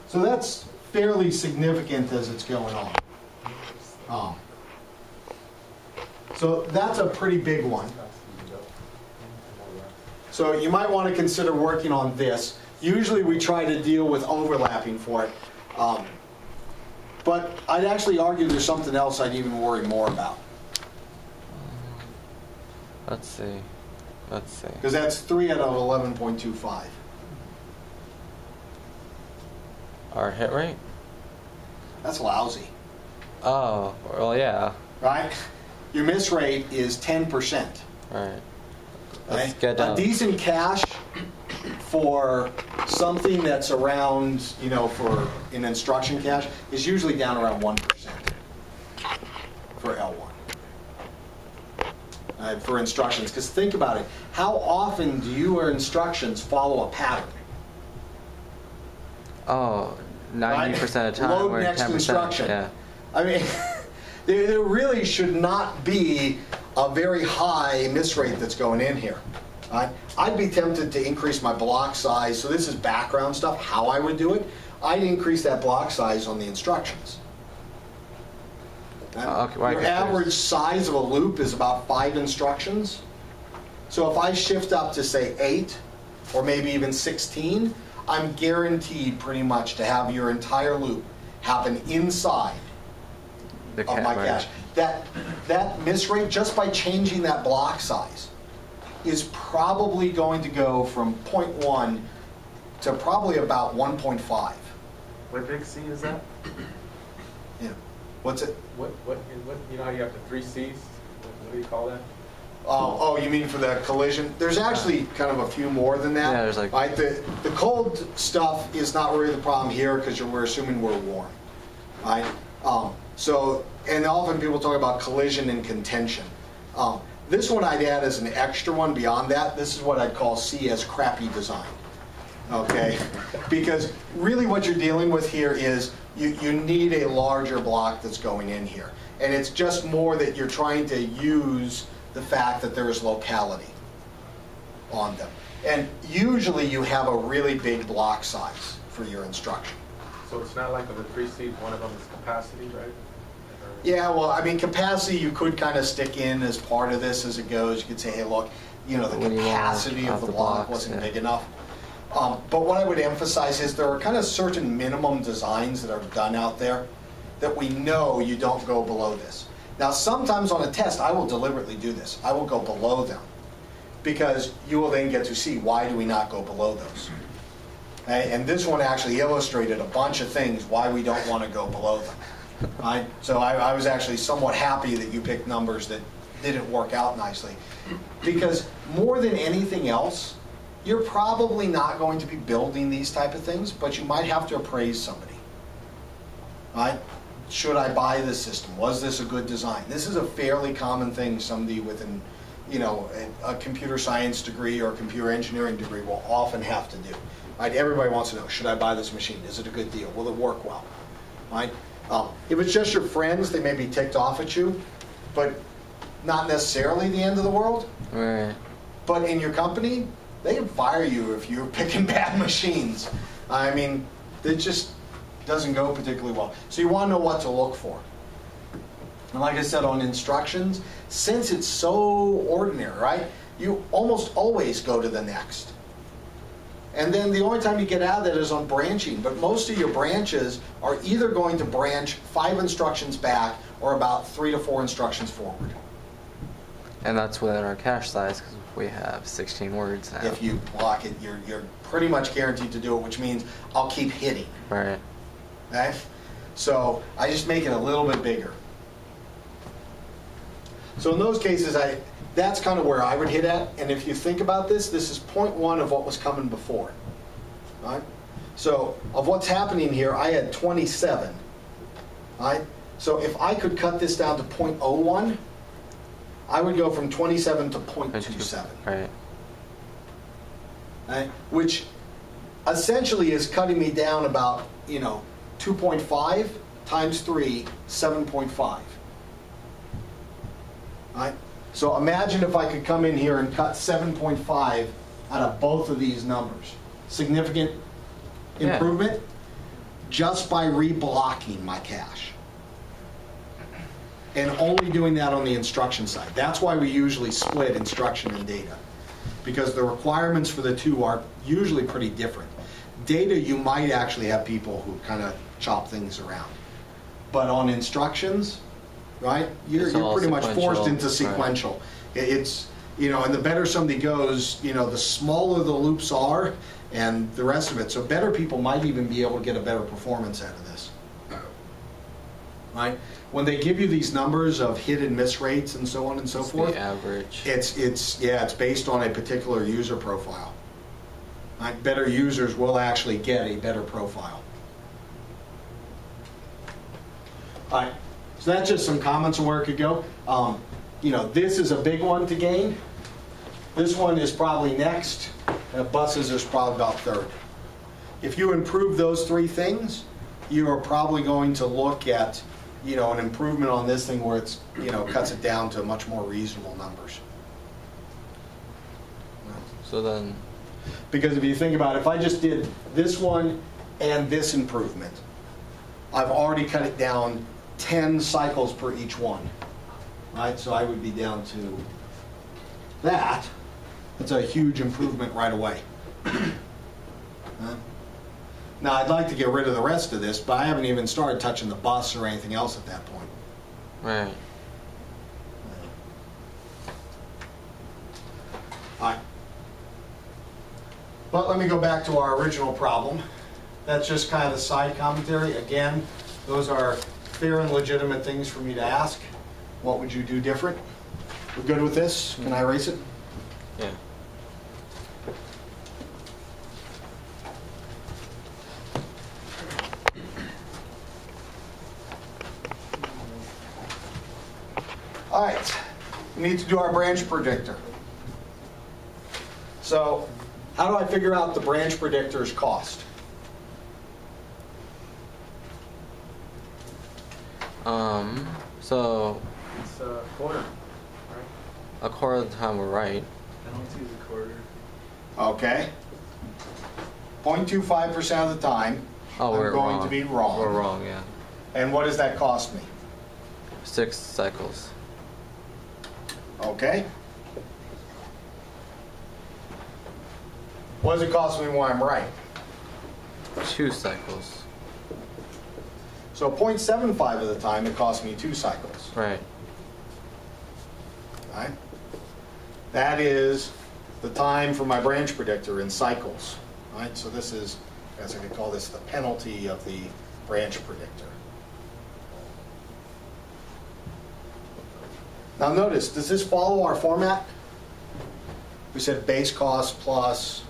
Speaker 1: So that's fairly significant as it's going on. So that's a pretty big one. So you might want to consider working on this. Usually we try to deal with overlapping for it. But I'd actually argue there's something else I'd even worry more about.
Speaker 2: Let's see.
Speaker 1: Because that's 3 out of 11.25.
Speaker 2: Our hit rate?
Speaker 1: That's lousy,
Speaker 2: Oh, well, yeah.
Speaker 1: right? Your miss rate is 10%.
Speaker 2: Right. Let's
Speaker 1: Right?
Speaker 2: get down.
Speaker 1: A decent cache for something that's around, for an instruction cache is usually down around 1% for L1. For instructions, because think about it. How often do your instructions follow a pattern?
Speaker 2: Oh, 90% of the time.
Speaker 1: Load
Speaker 2: we're
Speaker 1: next
Speaker 2: 10%.
Speaker 1: instruction.
Speaker 2: Yeah.
Speaker 1: I mean, there really should not be a very high miss rate that's going in here. I'd be tempted to increase my block size. So this is background stuff, how I would do it. I'd increase that block size on the instructions.
Speaker 2: Okay, well, I
Speaker 1: Your
Speaker 2: guess there's-
Speaker 1: average size of a loop is about 5 instructions. So if I shift up to, say, 8, or maybe even 16, I'm guaranteed pretty much to have your entire loop happen inside
Speaker 2: The
Speaker 1: of my
Speaker 2: right.
Speaker 1: cache. That miss rate, just by changing that block size, is probably going to go from 0.1 to probably about 1.5.
Speaker 5: What big C is that?
Speaker 1: Yeah. What's it?
Speaker 5: What, you know how you have the 3 Cs? What do you call that?
Speaker 1: Oh, you mean for the collision? There's actually kind of a few more than that.
Speaker 2: Yeah, there's like-
Speaker 1: Right, the cold stuff is not really the problem here because we're assuming we're warm. Right? So, and often people talk about collision and contention. This one I'd add as an extra one beyond that. This is what I'd call C as crappy design. Okay? Because really what you're dealing with here is you need a larger block that's going in here. And it's just more that you're trying to use the fact that there is locality on them. And usually you have a really big block size for your instruction.
Speaker 5: So it's not like on the 3 Cs, one of them is capacity, right? Or-
Speaker 1: Yeah, well, I mean, capacity you could kind of stick in as part of this as it goes. You could say, hey, look, the
Speaker 2: When you want
Speaker 1: capacity of
Speaker 2: off
Speaker 1: the
Speaker 2: the
Speaker 1: block
Speaker 2: blocks,
Speaker 1: wasn't
Speaker 2: yeah.
Speaker 1: big enough. But what I would emphasize is there are kind of certain minimum designs that are done out there that we know you don't go below this. Now, sometimes on a test, I will deliberately do this. I will go below them because you will then get to see why do we not go below those. Okay? And this one actually illustrated a bunch of things why we don't want to go below them. Right? So I was actually somewhat happy that you picked numbers that didn't work out nicely. Because more than anything else, you're probably not going to be building these type of things, but you might have to appraise somebody. Right? Should I buy this system? Was this a good design? This is a fairly common thing somebody with an, a computer science degree or a computer engineering degree will often have to do. Right? Everybody wants to know, should I buy this machine? Is it a good deal? Will it work well? Right? If it's just your friends, they may be ticked off at you, but not necessarily the end of the world.
Speaker 2: Right.
Speaker 1: But in your company, they can fire you if you're picking bad machines. I mean, it just doesn't go particularly well. So you want to know what to look for. And like I said, on instructions, since it's so ordinary, right, you almost always go to the next. And then the only time you get out of that is on branching. But most of your branches are either going to branch 5 instructions back or about 3 to 4 instructions forward.
Speaker 2: And that's within our cache size because we have 16 words now.
Speaker 1: If you block it, you're pretty much guaranteed to do it, which means I'll keep hitting.
Speaker 2: Right.
Speaker 1: Okay? So I just make it a little bit bigger. So in those cases, that's kind of where I would hit at. And if you think about this, this is 0.1 of what was coming before. Right? So of what's happening here, I had 27. Right? So if I could cut this down to 0.01, I would go from 27 to 0.27.
Speaker 2: Right.
Speaker 1: Right? Which essentially is cutting me down about, 2.5 times 3, 7.5. Right? So imagine if I could come in here and cut 7.5 out of both of these numbers. Significant
Speaker 2: Yeah.
Speaker 1: improvement just by reblocking my cache. And only doing that on the instruction side. That's why we usually split instruction and data. Because the requirements for the two are usually pretty different. Data, you might actually have people who kind of chop things around. But on instructions, right, you're
Speaker 2: It's all
Speaker 1: pretty much forced
Speaker 2: sequential,
Speaker 1: into
Speaker 2: right.
Speaker 1: sequential. It's, and the better somebody goes, the smaller the loops are and the rest of it. So better people might even be able to get a better performance out of this. Right? When they give you these numbers of hit and miss rates and so on and so
Speaker 2: It's
Speaker 1: forth,
Speaker 2: the average.
Speaker 1: it's based on a particular user profile. Right? Better users will actually get a better profile. All right, so that's just some comments on where it could go. This is a big one to gain. This one is probably next. Buses is probably about third. If you improve those three things, you are probably going to look at, an improvement on this thing where it's, cuts it down to much more reasonable numbers.
Speaker 2: So then,
Speaker 1: Because if you think about it, if I just did this one and this improvement, I've already cut it down 10 cycles per each one. Right? So I would be down to that. It's a huge improvement right away. Huh? Now, I'd like to get rid of the rest of this, but I haven't even started touching the bus or anything else at that point.
Speaker 2: right.
Speaker 1: All right. But let me go back to our original problem. That's just kind of the side commentary. Again, those are fair and legitimate things for me to ask. What would you do different? We're good with this? Can I erase it?
Speaker 2: Yeah.
Speaker 1: All right, we need to do our branch predictor. So, how do I figure out the branch predictor's cost?
Speaker 2: So
Speaker 5: It's a quarter, right?
Speaker 2: a quarter of the time we're right.
Speaker 5: Penalty is a quarter.
Speaker 1: Okay. 0.25% of the time,
Speaker 2: Oh,
Speaker 1: I'm
Speaker 2: we're
Speaker 1: going
Speaker 2: wrong.
Speaker 1: to be wrong.
Speaker 2: We're wrong, yeah.
Speaker 1: And what does that cost me?
Speaker 2: 6 cycles.
Speaker 1: Okay. What does it cost me when I'm right?
Speaker 2: 2 cycles.
Speaker 1: So 0.75 of the time, it costs me 2 cycles.
Speaker 2: Right.
Speaker 1: Right? That is the time for my branch predictor in cycles. Right? So this is, I guess I could call this the penalty of the branch predictor. Now notice, does this follow our format? We said base cost plus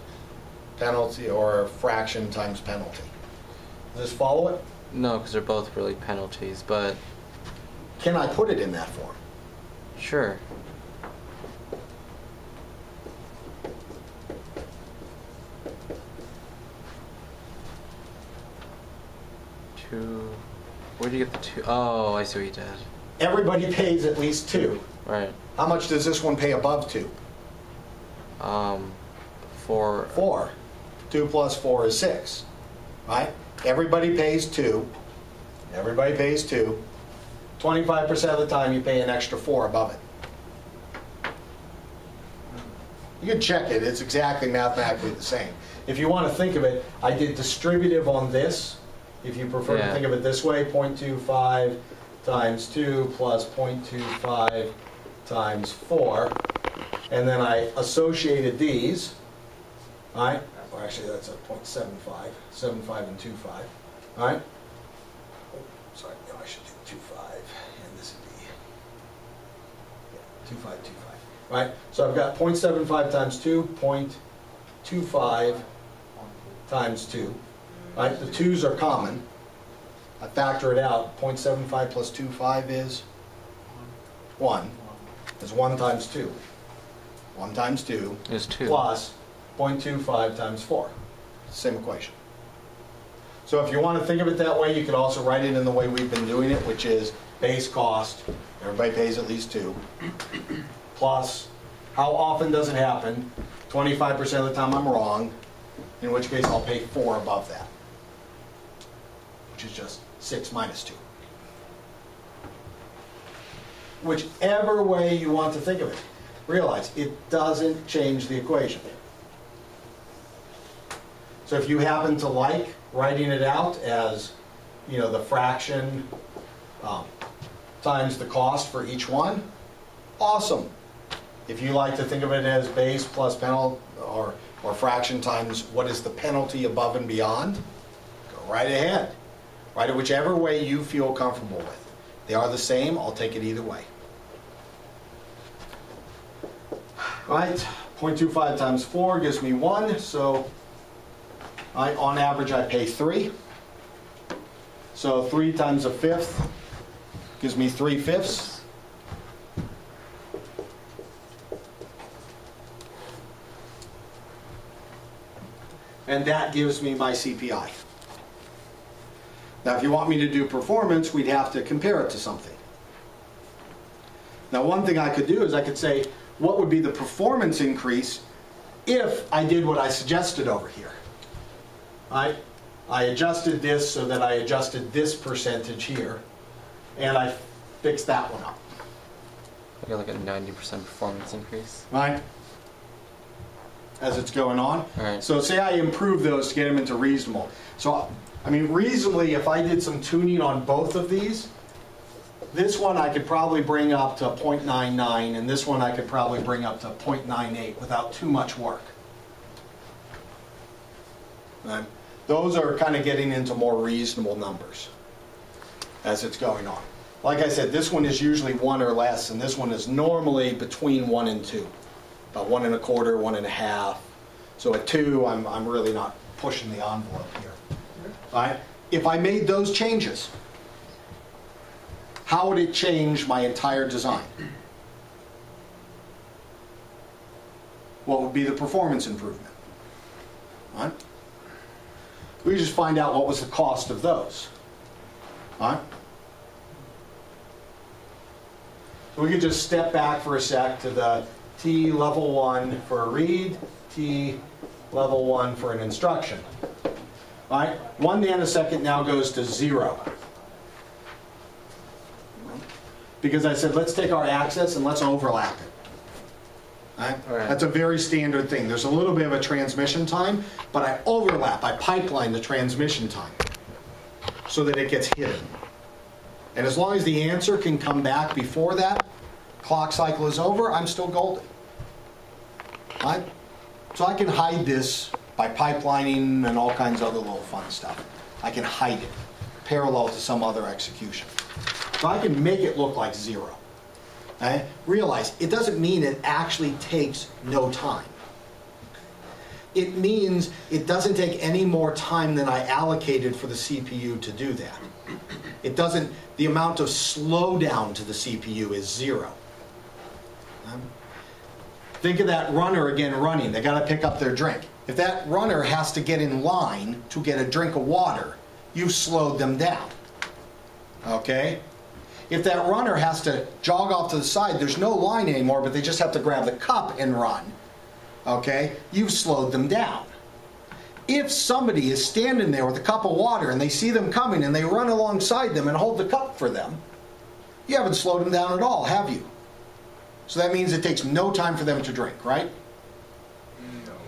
Speaker 1: penalty or fraction times penalty. Does this follow it?
Speaker 2: No, because they're both really penalties, but
Speaker 1: Can I put it in that form?
Speaker 2: sure. Two. Where'd you get the 2? Oh, I see what you did.
Speaker 1: Everybody pays at least 2.
Speaker 2: Right.
Speaker 1: How much does this one pay above 2?
Speaker 2: 4.
Speaker 1: 4. 2 plus 4 is 6. Right? Everybody pays 2. Everybody pays 2. 25% of the time you pay an extra 4 above it. You can check it. It's exactly mathematically the same. If you want to think of it, I did distributive on this. If you prefer to
Speaker 2: Yeah.
Speaker 1: think of it this way, 0.25 times 2 plus 0.25 times 4. And then I associated these. All right? Or actually, that's a 0.75. 75 and 25. All right? Oh, sorry. No, I should do 25. And this would be 25, 25. right? So I've got 0.75 times 2, 0.25 times 2, right? The 2's are common. I factor it out. 0.75 plus 2.5 is 1. It's 1 times 2. 1 times 2
Speaker 2: Is 2.
Speaker 1: plus 0.25 times 4. Same equation. So if you want to think of it that way, you could also write it in the way we've been doing it, which is base cost, everybody pays at least 2, plus how often does it happen? 25% of the time I'm wrong, in which case I'll pay 4 above that, which is just 6 minus 2. Whichever way you want to think of it, realize it doesn't change the equation. So if you happen to like writing it out as, the fraction times the cost for each one, awesome. If you like to think of it as base plus penalty or fraction times what is the penalty above and beyond, go right ahead. Write it whichever way you feel comfortable with. They are the same, I'll take it either way. Right, 0.25 times 4 gives me 1, so on average I pay 3. So 3 times a fifth gives me 3/5. And that gives me my CPI. Now if you want me to do performance, we'd have to compare it to something. Now one thing I could do is I could say, what would be the performance increase if I did what I suggested over here? I adjusted this so that I adjusted this percentage here, and I fixed that one up.
Speaker 2: You're like a 90% performance increase.
Speaker 1: Right? As it's going on.
Speaker 2: Right.
Speaker 1: So say I improve those to get them into reasonable. So, reasonably, if I did some tuning on both of these, this one I could probably bring up to 0.99, and this one I could probably bring up to 0.98 without too much work. Right? Those are kind of getting into more reasonable numbers as it's going on. Like I said, this one is usually 1 or less, and this one is normally between 1 and 2. About 1 1/4, 1 1/2. So at 2, I'm really not pushing the envelope here. All right? If I made those changes, how would it change my entire design? What would be the performance improvement? All right? We just find out what was the cost of those. All right? So we could just step back for a sec to the T level 1 for a read, T level 1 for an instruction. All right? 1 nanosecond now goes to 0. Because I said, let's take our axis and let's overlap it. Right?
Speaker 2: Right.
Speaker 1: That's a very standard thing. There's a little bit of a transmission time, but I overlap, I pipeline the transmission time so that it gets hidden. And as long as the answer can come back before that clock cycle is over, I'm still golden. Right? So I can hide this by pipelining and all kinds of other little fun stuff. I can hide it parallel to some other execution. So I can make it look like 0. Okay? Realize, it doesn't mean it actually takes no time. It means it doesn't take any more time than I allocated for the CPU to do that. It doesn't, the amount of slowdown to the CPU is 0. Think of that runner again running. They got to pick up their drink. If that runner has to get in line to get a drink of water, you've slowed them down. Okay? If that runner has to jog off to the side, there's no line anymore, but they just have to grab the cup and run. Okay? You've slowed them down. If somebody is standing there with a cup of water and they see them coming and they run alongside them and hold the cup for them, you haven't slowed them down at all, have you? So that means it takes no time for them to drink, right?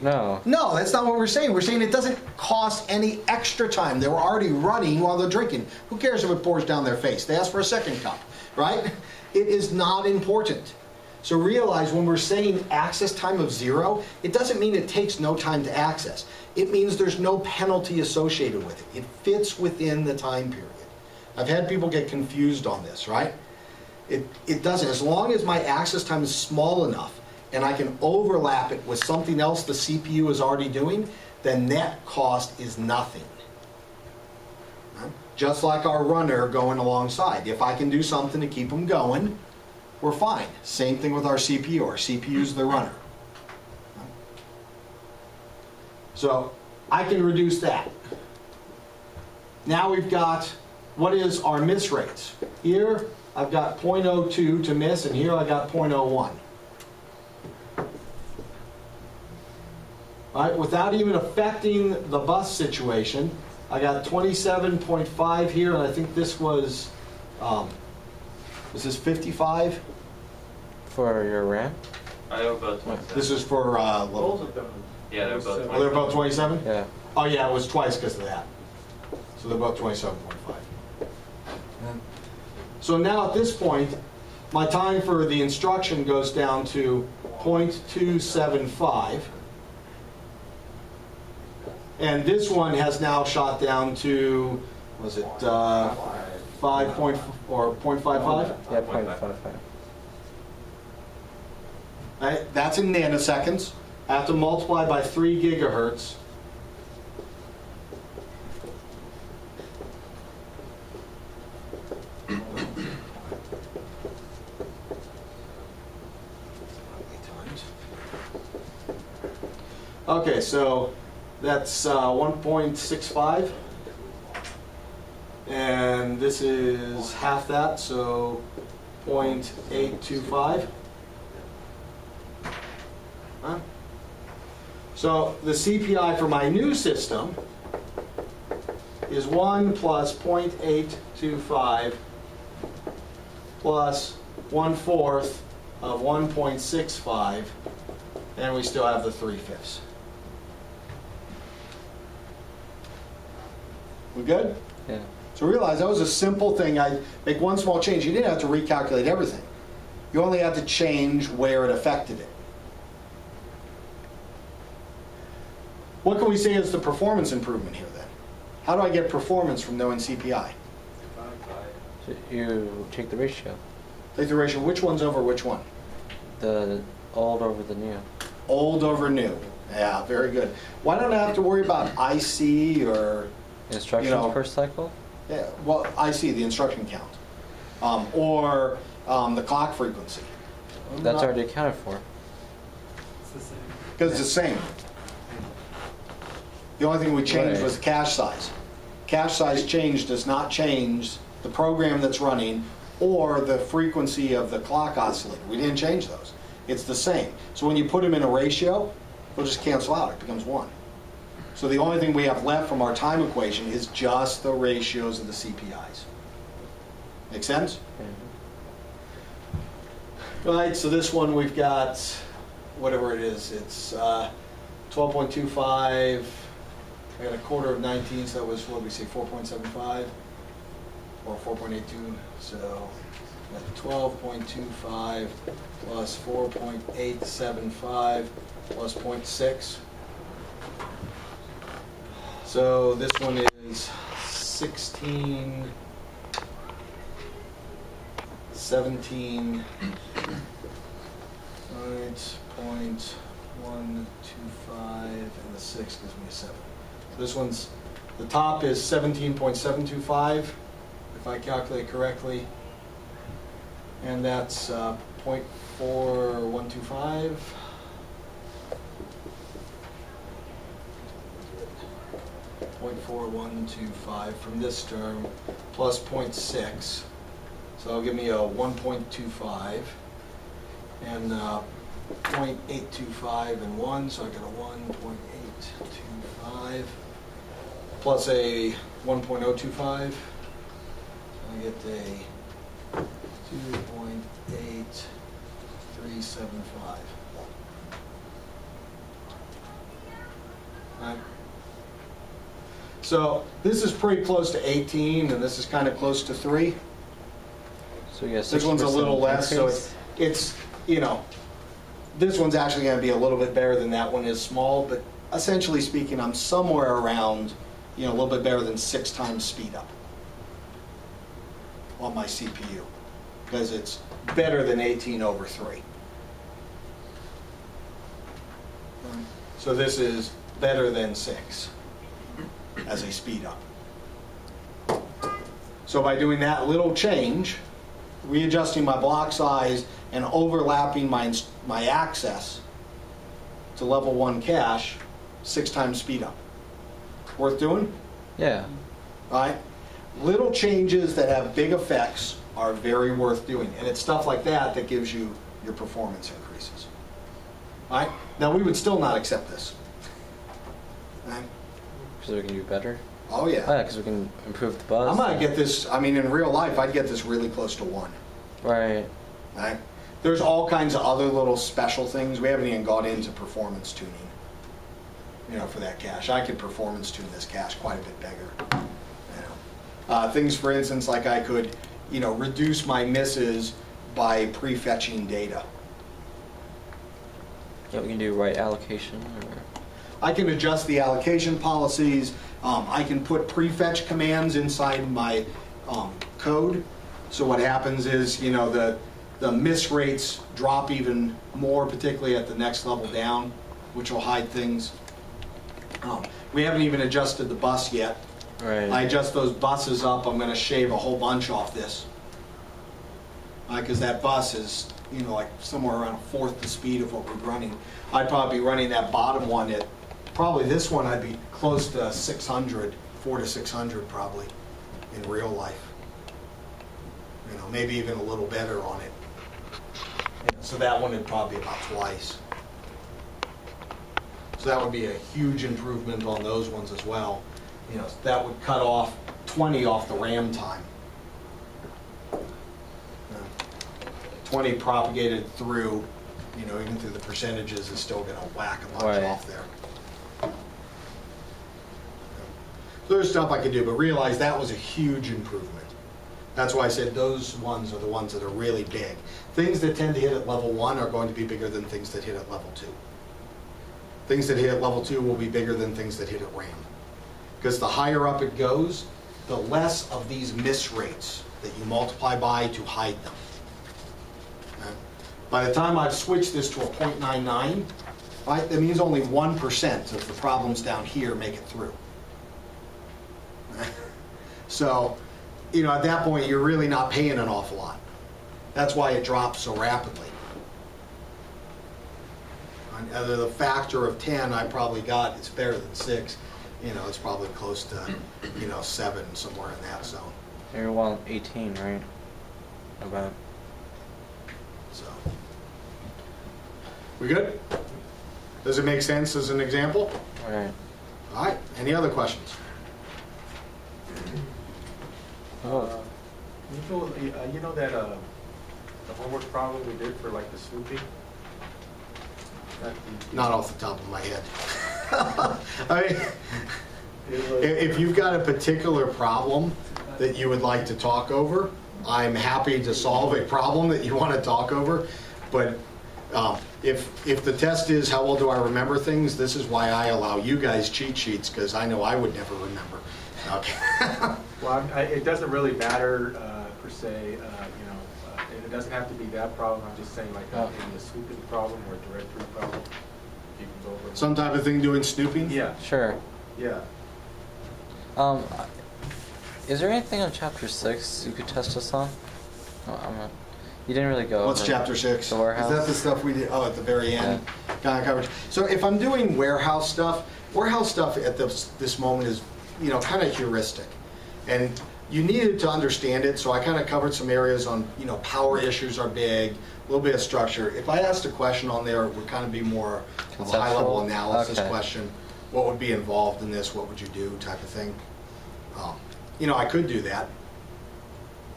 Speaker 2: No.
Speaker 1: No, that's not what we're saying. We're saying it doesn't cost any extra time. They were already running while they're drinking. Who cares if it pours down their face? They ask for a second cup, right? It is not important. So realize when we're saying access time of 0, it doesn't mean it takes no time to access. It means there's no penalty associated with it. It fits within the time period. I've had people get confused on this, right? It doesn't. As long as my access time is small enough and I can overlap it with something else the CPU is already doing, then net cost is nothing. Just like our runner going alongside. If I can do something to keep them going, we're fine. Same thing with our CPU. Our CPU is the runner. So I can reduce that. Now we've got, what is our miss rates? Here I've got 0.02 to miss, and here I got 0.01. All right, without even affecting the bus situation, I got 27.5 here, and I think this was this 55?
Speaker 2: For your RAM?
Speaker 4: They were both 27.
Speaker 1: This is for
Speaker 3: Both
Speaker 1: level.
Speaker 3: of them.
Speaker 4: Yeah, they were both
Speaker 1: Oh, they're both 27?
Speaker 2: Yeah.
Speaker 1: Oh yeah, it was twice because of that. So they're both 27.5. So now at this point, my time for the instruction goes down to 0.275. And this one has now shot down to, was it 5 point or 0.55?
Speaker 2: Yeah, 0.55.
Speaker 1: Right, that's in nanoseconds. I have to multiply by 3 gigahertz. Okay, so that's 1.65. And this is half that, so 0.825. Huh? So the CPI for my new system is 1 plus 0.825 plus 1/4 of 1.65, and we still have the 3/5. We good?
Speaker 2: Yeah.
Speaker 1: So realize that was a simple thing. I make one small change. You didn't have to recalculate everything. You only had to change where it affected it. What can we say is the performance improvement here then? How do I get performance from knowing CPI?
Speaker 2: So you take the ratio.
Speaker 1: Take the ratio, which one's over which one?
Speaker 2: The old over the new.
Speaker 1: Old over new. Yeah, very good. Why don't I have to worry about IC or,
Speaker 2: Instructions per cycle?
Speaker 1: yeah, well, IC, the instruction count, or the clock frequency?
Speaker 2: That's already accounted for.
Speaker 1: Because it's the same. The only thing we changed
Speaker 2: Right.
Speaker 1: was the cache size. Cache size change does not change the program that's running or the frequency of the clock oscillator. We didn't change those. It's the same. So when you put them in a ratio, they'll just cancel out. It becomes 1. So the only thing we have left from our time equation is just the ratios of the CPIs. Make sense? Right, so this one we've got, whatever it is, it's 12.25. I got a quarter of 19, so that was, what did we say, 4.75 or 4.82. So got 12.25 plus 4.875 plus 0.6. So this one is 16, 17, right, 0.125, and the 6 gives me a 7. So this one's, the top is 17.725, if I calculate correctly. And that's 0.4125. .4125 from this term plus 0.6, so that'll give me a 1.25 and 0.825 and 1, so I got a 1.825 plus a 1.025, so I get a 2.8375. Right. So this is pretty close to 18, and this is kind of close to 3.
Speaker 2: So you got
Speaker 1: This one's a little less, so it's you know, this one's actually going to be a little bit better than that one is small, but essentially speaking, I'm somewhere around, a little bit better than 6 times speed up on my CPU, because it's better than 18 over 3. So this is better than 6 as a speed up. So by doing that little change, readjusting my block size and overlapping my access to level 1 cache, 6 times speed up. Worth doing?
Speaker 2: Yeah.
Speaker 1: All right? Little changes that have big effects are very worth doing. And it's stuff like that that gives you your performance increases. All right? Now, we would still not accept this. All right?
Speaker 2: Because we can do better.
Speaker 1: Oh, yeah.
Speaker 2: Oh, yeah, because we can improve the buzz.
Speaker 1: I'm going to get this, I mean, in real life, I'd get this really close to 1.
Speaker 2: Right.
Speaker 1: Right? There's all kinds of other little special things. We haven't even got into performance tuning, you know, for that cache. I could performance tune this cache quite a bit bigger. You know. Things, for instance, like I could, you know, reduce my misses by prefetching data.
Speaker 2: Yeah, we can do right allocation. Or...
Speaker 1: I can adjust the allocation policies. I can put prefetch commands inside my code. So what happens is, you know, the miss rates drop even more, particularly at the next level down, which will hide things. We haven't even adjusted the bus yet.
Speaker 2: Right.
Speaker 1: I adjust those buses up, I'm going to shave a whole bunch off this. Because that bus is, you know, like somewhere around a fourth the speed of what we're running. I'd probably be running that bottom one at, probably this one I'd be close to 600, 400 to 600 probably in real life. You know, maybe even a little better on it. You know, so that one would probably be about twice. So that would be a huge improvement on those ones as well. You know, that would cut off 20 off the RAM time. 20 propagated through, you know, even through the percentages is still going to whack a bunch
Speaker 2: Right.
Speaker 1: off there. So there's stuff I could do, but realize that was a huge improvement. That's why I said those ones are the ones that are really big. Things that tend to hit at level 1 are going to be bigger than things that hit at level 2. Things that hit at level 2 will be bigger than things that hit at RAM. Because the higher up it goes, the less of these miss rates that you multiply by to hide them. Okay? By the time I've switched this to a 0.99, right, that means only 1% of the problems down here make it through. So, you know, at that point, you're really not paying an awful lot. That's why it drops so rapidly. Out of the factor of 10 I probably got, it's better than 6. You know, it's probably close to, you know, 7, somewhere in that zone.
Speaker 2: You're 18, right? About.
Speaker 1: So, we good? Does it make sense as an example?
Speaker 2: Right.
Speaker 1: All right. Any other questions?
Speaker 2: Oh.
Speaker 5: You know that the homework problem we did for like the snooping?
Speaker 1: Not off the top of my head. I mean, if you've got a particular problem that you would like to talk over, I'm happy to solve a problem that you want to talk over. But if the test is how well do I remember things, this is why I allow you guys cheat sheets, because I know I would never remember. Okay.
Speaker 5: Well, it doesn't really matter per se. You know, it doesn't have to be that problem. I'm just saying, like in the snooping problem or directory problem, you can go over.
Speaker 1: Some type of thing doing snooping?
Speaker 5: Yeah.
Speaker 2: Sure.
Speaker 5: Yeah.
Speaker 2: Is there anything on chapter 6 you could test us on? Oh, you didn't really go
Speaker 1: What's
Speaker 2: over
Speaker 1: chapter 6?
Speaker 2: the warehouse.
Speaker 1: Is that the stuff we did? Oh, at the very end, kind of coverage. So if I'm doing warehouse stuff at this moment is, you know, kind of heuristic, and you needed to understand it. So I kind of covered some areas on, you know, power issues are big, a little bit of structure. If I asked a question on there, it would kind of be more of a high-level analysis question. What would be involved in this? What would you do? Type of thing. You know, I could do that.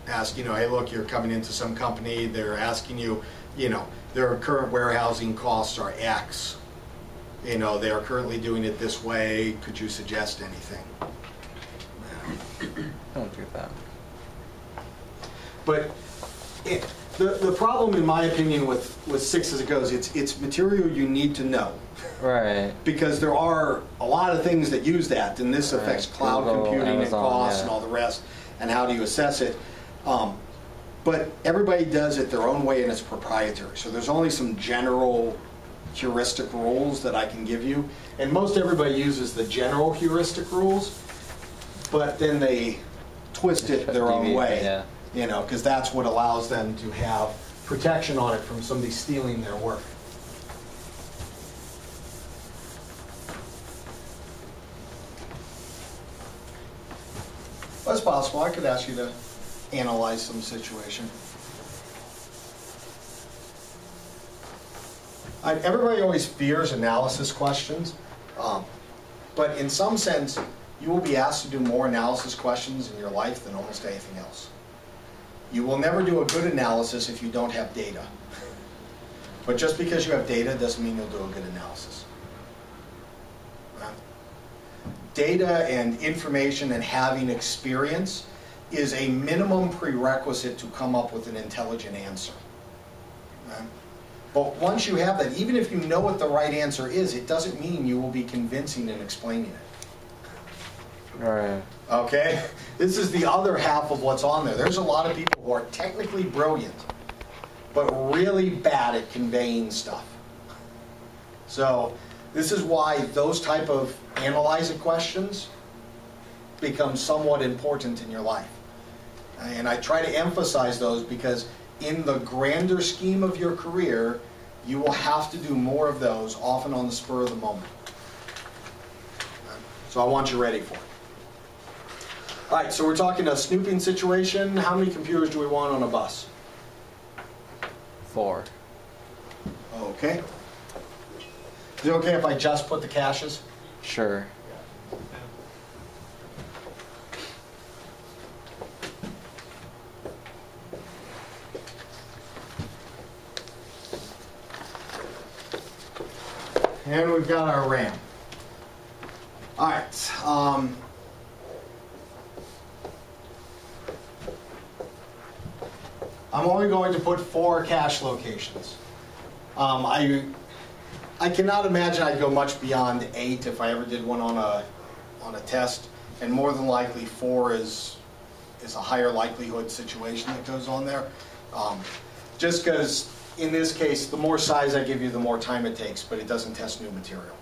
Speaker 1: Ask, you know, hey, look, you're coming into some company. They're asking you, you know, their current warehousing costs are X. You know, they are currently doing it this way. Could you suggest anything?
Speaker 2: Don't do that.
Speaker 1: But the problem, in my opinion, with 6 as it goes, it's material you need to know.
Speaker 2: Right.
Speaker 1: Because there are a lot of things that use that, and this affects cloud
Speaker 2: Google,
Speaker 1: computing and
Speaker 2: Amazon,
Speaker 1: costs
Speaker 2: yeah.
Speaker 1: and all the rest, and how do you assess it. But everybody does it their own way, and it's proprietary. So there's only some general heuristic rules that I can give you. And most everybody uses the general heuristic rules, but then they twist it their own way.
Speaker 2: Yeah.
Speaker 1: You know, because that's what allows them to have protection on it from somebody stealing their work. Well, it's possible. I could ask you to analyze some situation. Everybody always fears analysis questions, but in some sense, you will be asked to do more analysis questions in your life than almost anything else. You will never do a good analysis if you don't have data. But just because you have data doesn't mean you'll do a good analysis. Data and information and having experience is a minimum prerequisite to come up with an intelligent answer. But once you have that, even if you know what the right answer is, it doesn't mean you will be convincing in explaining it.
Speaker 2: All right.
Speaker 1: Okay? This is the other half of what's on there. There's a lot of people who are technically brilliant, but really bad at conveying stuff. So this is why those type of analyze it questions become somewhat important in your life. And I try to emphasize those because in the grander scheme of your career, you will have to do more of those, often on the spur of the moment. So I want you ready for it. All right, so we're talking a snooping situation. How many computers do we want on a bus?
Speaker 2: 4.
Speaker 1: Okay. Is it okay if I just put the caches?
Speaker 2: Sure.
Speaker 1: And we've got our RAM. All right. I'm only going to put 4 cache locations. I cannot imagine I'd go much beyond 8 if I ever did one on a test, and more than likely 4 is a higher likelihood situation that goes on there. Just because in this case, the more size I give you, the more time it takes, but it doesn't test new material.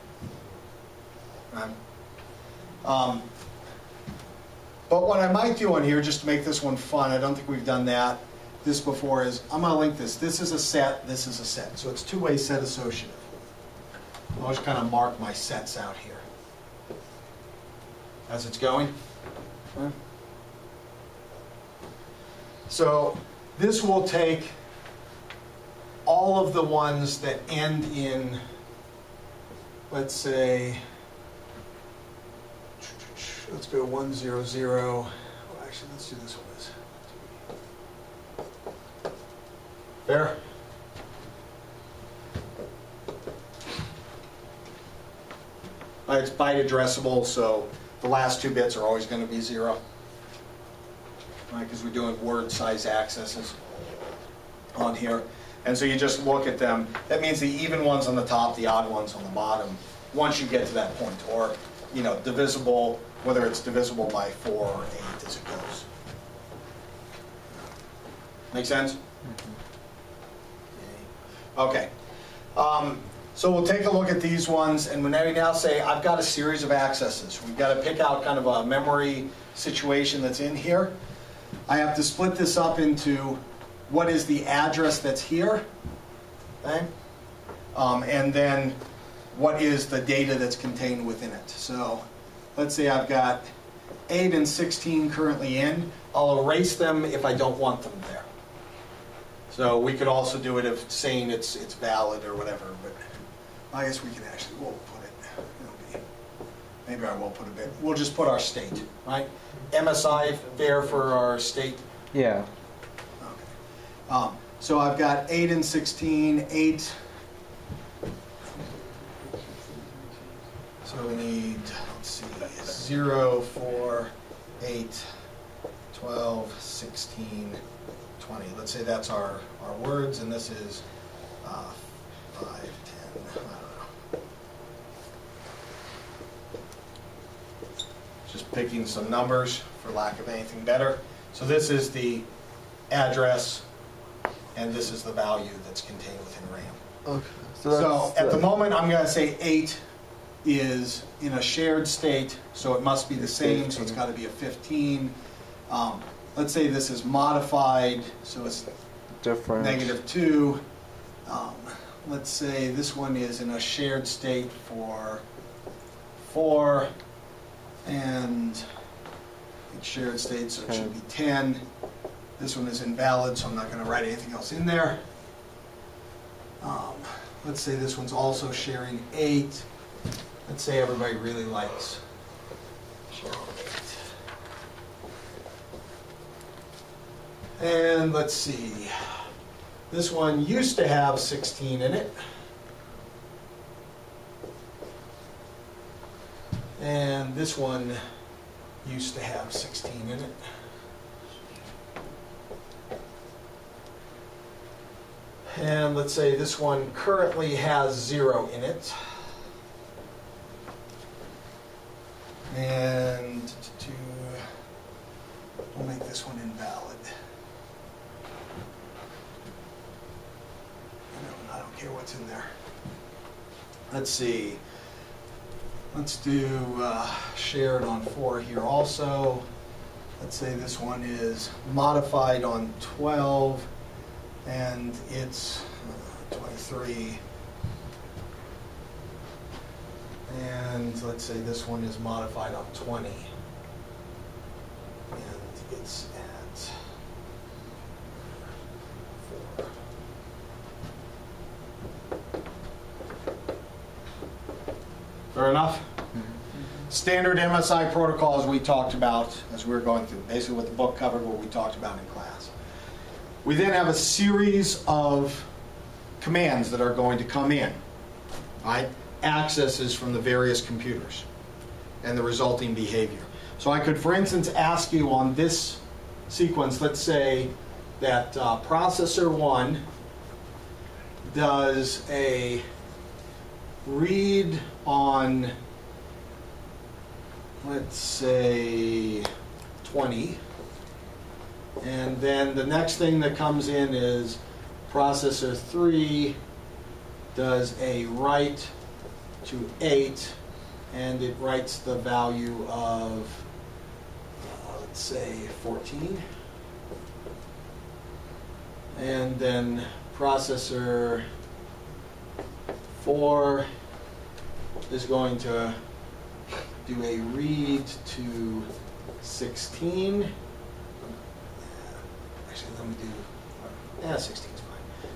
Speaker 1: But what I might do on here, just to make this one fun, I don't think we've done this before, is I'm going to link this. This is a set, this is a set. So it's two-way set associative. I'll just kind of mark my sets out here as it's going. So this will take all of the ones that end in, let's say, let's go 100. Oh, actually, let's do this one. Fair? It's byte addressable, so the last 2 bits are always going to be 0. Because we're doing word size accesses on here. And so you just look at them. That means the even ones on the top, the odd ones on the bottom, once you get to that point. Or, divisible, whether it's divisible by 4 or 8 as it goes. Make sense? Okay. So we'll take a look at these ones, and when we now say, I've got a series of accesses. We've got to pick out kind of a memory situation that's in here. I have to split this up into what is the address that's here, okay? And then what is the data that's contained within it. So let's say I've got 8 and 16 currently in. I'll erase them if I don't want them there. So we could also do it if saying it's valid or whatever, but I guess we can actually, we'll put it, maybe I won't put a bit, we'll just put our state, right? MSI fair for our state?
Speaker 2: Yeah.
Speaker 1: Okay. So I've got 8 and 16, 8. So we need, let's see, 0, 4, 8, 12, 16, 20. Let's say that's our words, and this is 5, 10, I don't know. Just picking some numbers for lack of anything better. So this is the address, and this is the value that's contained within RAM.
Speaker 2: Okay.
Speaker 1: So at the moment, I'm gonna say 8 is in a shared state, so it must be the same, so it's gotta be a 15. Let's say this is modified, so it's
Speaker 2: different.
Speaker 1: -2. Let's say this one is in a shared state for 4, and it's shared state, so it should be 10. This one is invalid, so I'm not gonna write anything else in there. Let's say this one's also sharing 8. Let's say everybody really likes sharing 8. And let's see. This one used to have 16 in it. And this one used to have 16 in it. And let's say this one currently has 0 in it. And we'll make this one invalid. I don't care what's in there. Let's see. Let's do shared on 4 here also. Let's say this one is modified on 12. And it's 23. And let's say this one is modified on 20. And it's at 4. Fair enough? Standard MSI protocols we talked about as we were going through, basically what the book covered, what we talked about in class. We then have a series of commands that are going to come in, right? Accesses from the various computers and the resulting behavior. So I could, for instance, ask you on this sequence, let's say that processor 1 does a read on, let's say, 20. And then the next thing that comes in is processor 3 does a write to 8, and it writes the value of, let's say, 14. And then processor 4 is going to do a read to 16. Actually, let me do, 16 is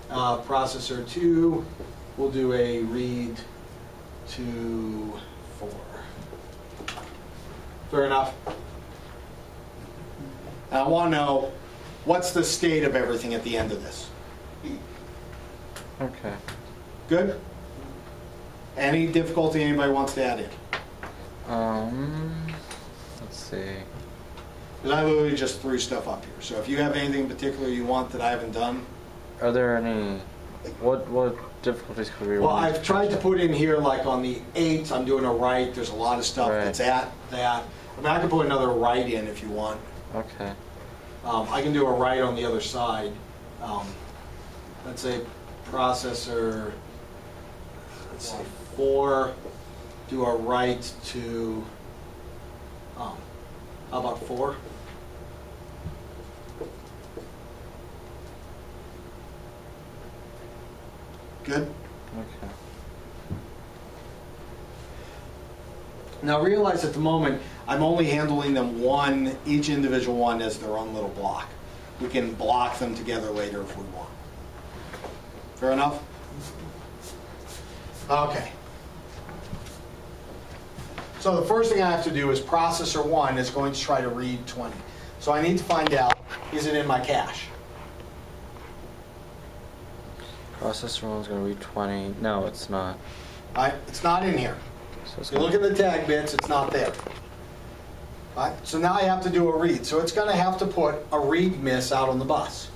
Speaker 1: fine. Processor 2 will do a read to 4. Fair enough? Now, I want to know, what's the state of everything at the end of this?
Speaker 2: Okay.
Speaker 1: Good? Any difficulty anybody wants to add in?
Speaker 2: Let's see.
Speaker 1: Because I literally just threw stuff up here. So if you have anything in particular you want that I haven't done.
Speaker 2: Are there any, what difficulties could we
Speaker 1: Well,
Speaker 2: run?
Speaker 1: I've tried to put in here, like on the 8, I'm doing a write. There's a lot of stuff that's at that. I mean, I can put another write in if you want.
Speaker 2: Okay.
Speaker 1: I can do a write on the other side. Let's say processor, let's say 4, do a write to, how about 4? Good?
Speaker 2: Okay.
Speaker 1: Now realize at the moment, I'm only handling them each individual one as their own little block. We can block them together later if we want. Fair enough? Okay. So the first thing I have to do is processor 1 is going to try to read 20. So I need to find out, is it in my cache?
Speaker 2: Processor 1's going to read 20. No, it's not.
Speaker 1: Right? It's not in here.
Speaker 2: So it's
Speaker 1: You look at the tag bits, it's not there. Right? So now I have to do a read. So it's going to have to put a read miss out on the bus.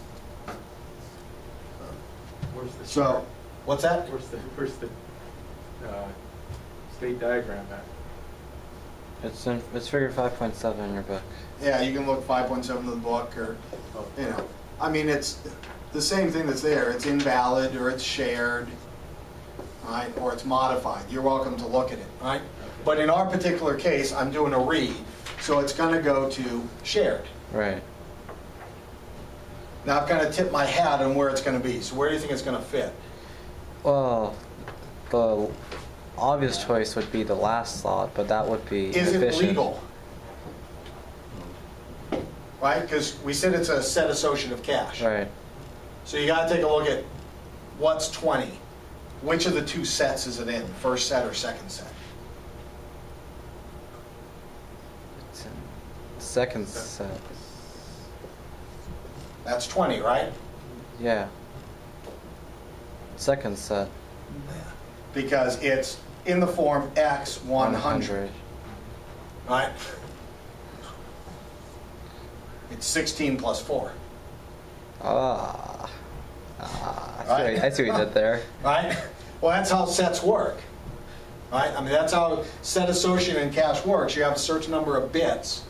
Speaker 5: Where's the
Speaker 1: So, what's that?
Speaker 5: Where's the state diagram at?
Speaker 2: It's figure 5.7 in your book.
Speaker 1: Yeah, you can look 5.7 of the book, or, you know. I mean, it's the same thing that's there. It's invalid or it's shared. right? Or it's modified. You're welcome to look at it, right? But in our particular case, I'm doing a read, so it's going to go to shared.
Speaker 2: Right.
Speaker 1: Now I've kind of tipped my hat on where it's going to be. So where do you think it's going to fit?
Speaker 2: Well, the obvious choice would be the last slot, but that would be
Speaker 1: Is it
Speaker 2: inefficient.
Speaker 1: legal? Right? Because we said it's a set associative cache.
Speaker 2: Right.
Speaker 1: So you got to take a look at what's 20. Which of the two sets is it in? First set or second set?
Speaker 2: It's in second set.
Speaker 1: That's 20, right?
Speaker 2: Yeah. Second set.
Speaker 1: Because it's in the form X 100. Right? It's 16 plus 4.
Speaker 2: I see what you did there.
Speaker 1: Right? Well, that's how sets work. Right? I mean, that's how set associative and cache works. You have a certain number of bits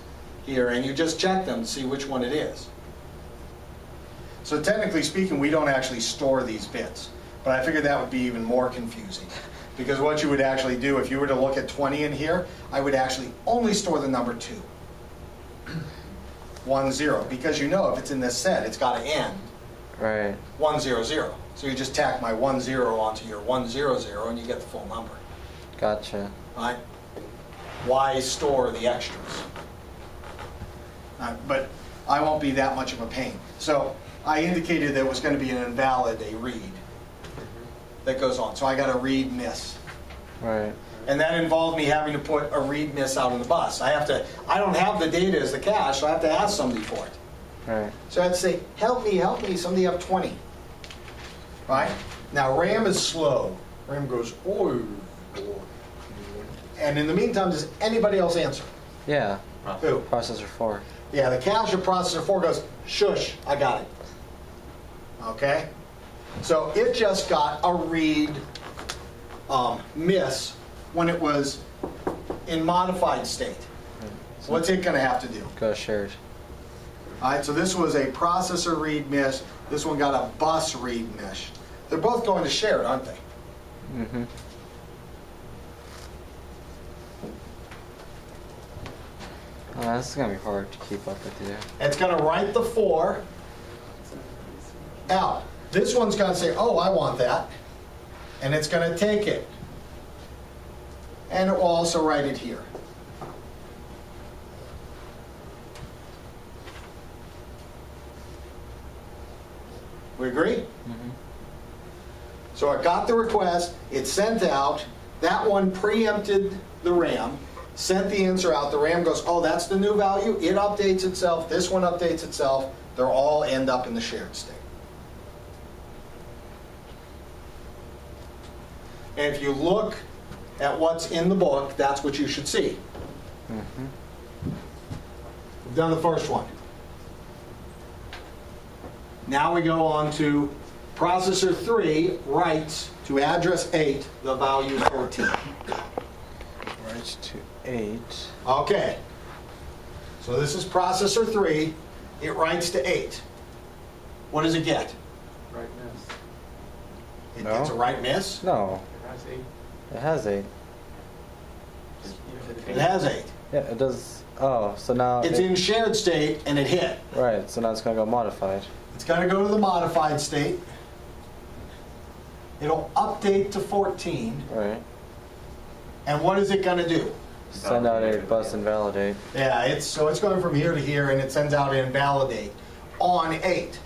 Speaker 1: here, and you just check them to see which one it is. So technically speaking, we don't actually store these bits. But I figured that would be even more confusing. Because what you would actually do, if you were to look at 20 in here, I would actually only store the number 2. 1, 0. Because you know if it's in this set, it's got to end
Speaker 2: Right.
Speaker 1: 1, 0, 0. So you just tack my 1, 0 onto your 1, 0, 0, and you get the full number.
Speaker 2: Gotcha.
Speaker 1: Right? Why store the extras? But I won't be that much of a pain. So I indicated that it was going to be an invalid, a read that goes on. So I got a read miss.
Speaker 2: Right.
Speaker 1: And that involved me having to put a read miss out on the bus. I don't have the data as the cache, so I have to ask somebody for it.
Speaker 2: Right.
Speaker 1: So I had to say, help me, somebody have 20. Right? Now RAM is slow. RAM goes, oh. And in the meantime, does anybody else answer?
Speaker 2: Yeah.
Speaker 1: Who?
Speaker 2: Processor 4.
Speaker 1: Yeah, the cache of processor 4 goes, shush, I got it. Okay? So it just got a read miss when it was in modified state. So what's it going to have to do?
Speaker 2: Go shared.
Speaker 1: All right, so this was a processor read miss. This one got a bus read miss. They're both going to shared, aren't they?
Speaker 2: Mm-hmm. This is gonna be hard to keep up with you.
Speaker 1: It's going to write the 4 out. This one's going to say, oh, I want that. And it's going to take it. And it will also write it here. We agree?
Speaker 2: Mm-hmm.
Speaker 1: So it got the request, it sent out, that one preempted the RAM, sent the answer out, the RAM goes, oh, that's the new value, it updates itself, this one updates itself, they'll all end up in the shared state. And if you look at what's in the book, that's what you should see.
Speaker 2: Mm-hmm.
Speaker 1: We've done the first one. Now we go on to processor 3 writes to address 8 the value 13.
Speaker 2: Right to 8.
Speaker 1: Okay. So this is processor 3. It writes to 8. What does it get?
Speaker 5: Right miss.
Speaker 1: It
Speaker 2: No.
Speaker 1: gets a right miss?
Speaker 2: No,
Speaker 5: It has 8.
Speaker 2: it has 8.
Speaker 1: It has 8.
Speaker 2: Yeah, it does. Oh, so now
Speaker 1: It's in shared state and it hit.
Speaker 2: right. So now it's gonna go modified.
Speaker 1: It's going to go to the modified state. It'll update to 14.
Speaker 2: Right.
Speaker 1: And what is it going to do?
Speaker 2: Send out a bus invalidate.
Speaker 1: Yeah, it's going from here to here, and it sends out invalidate on 8.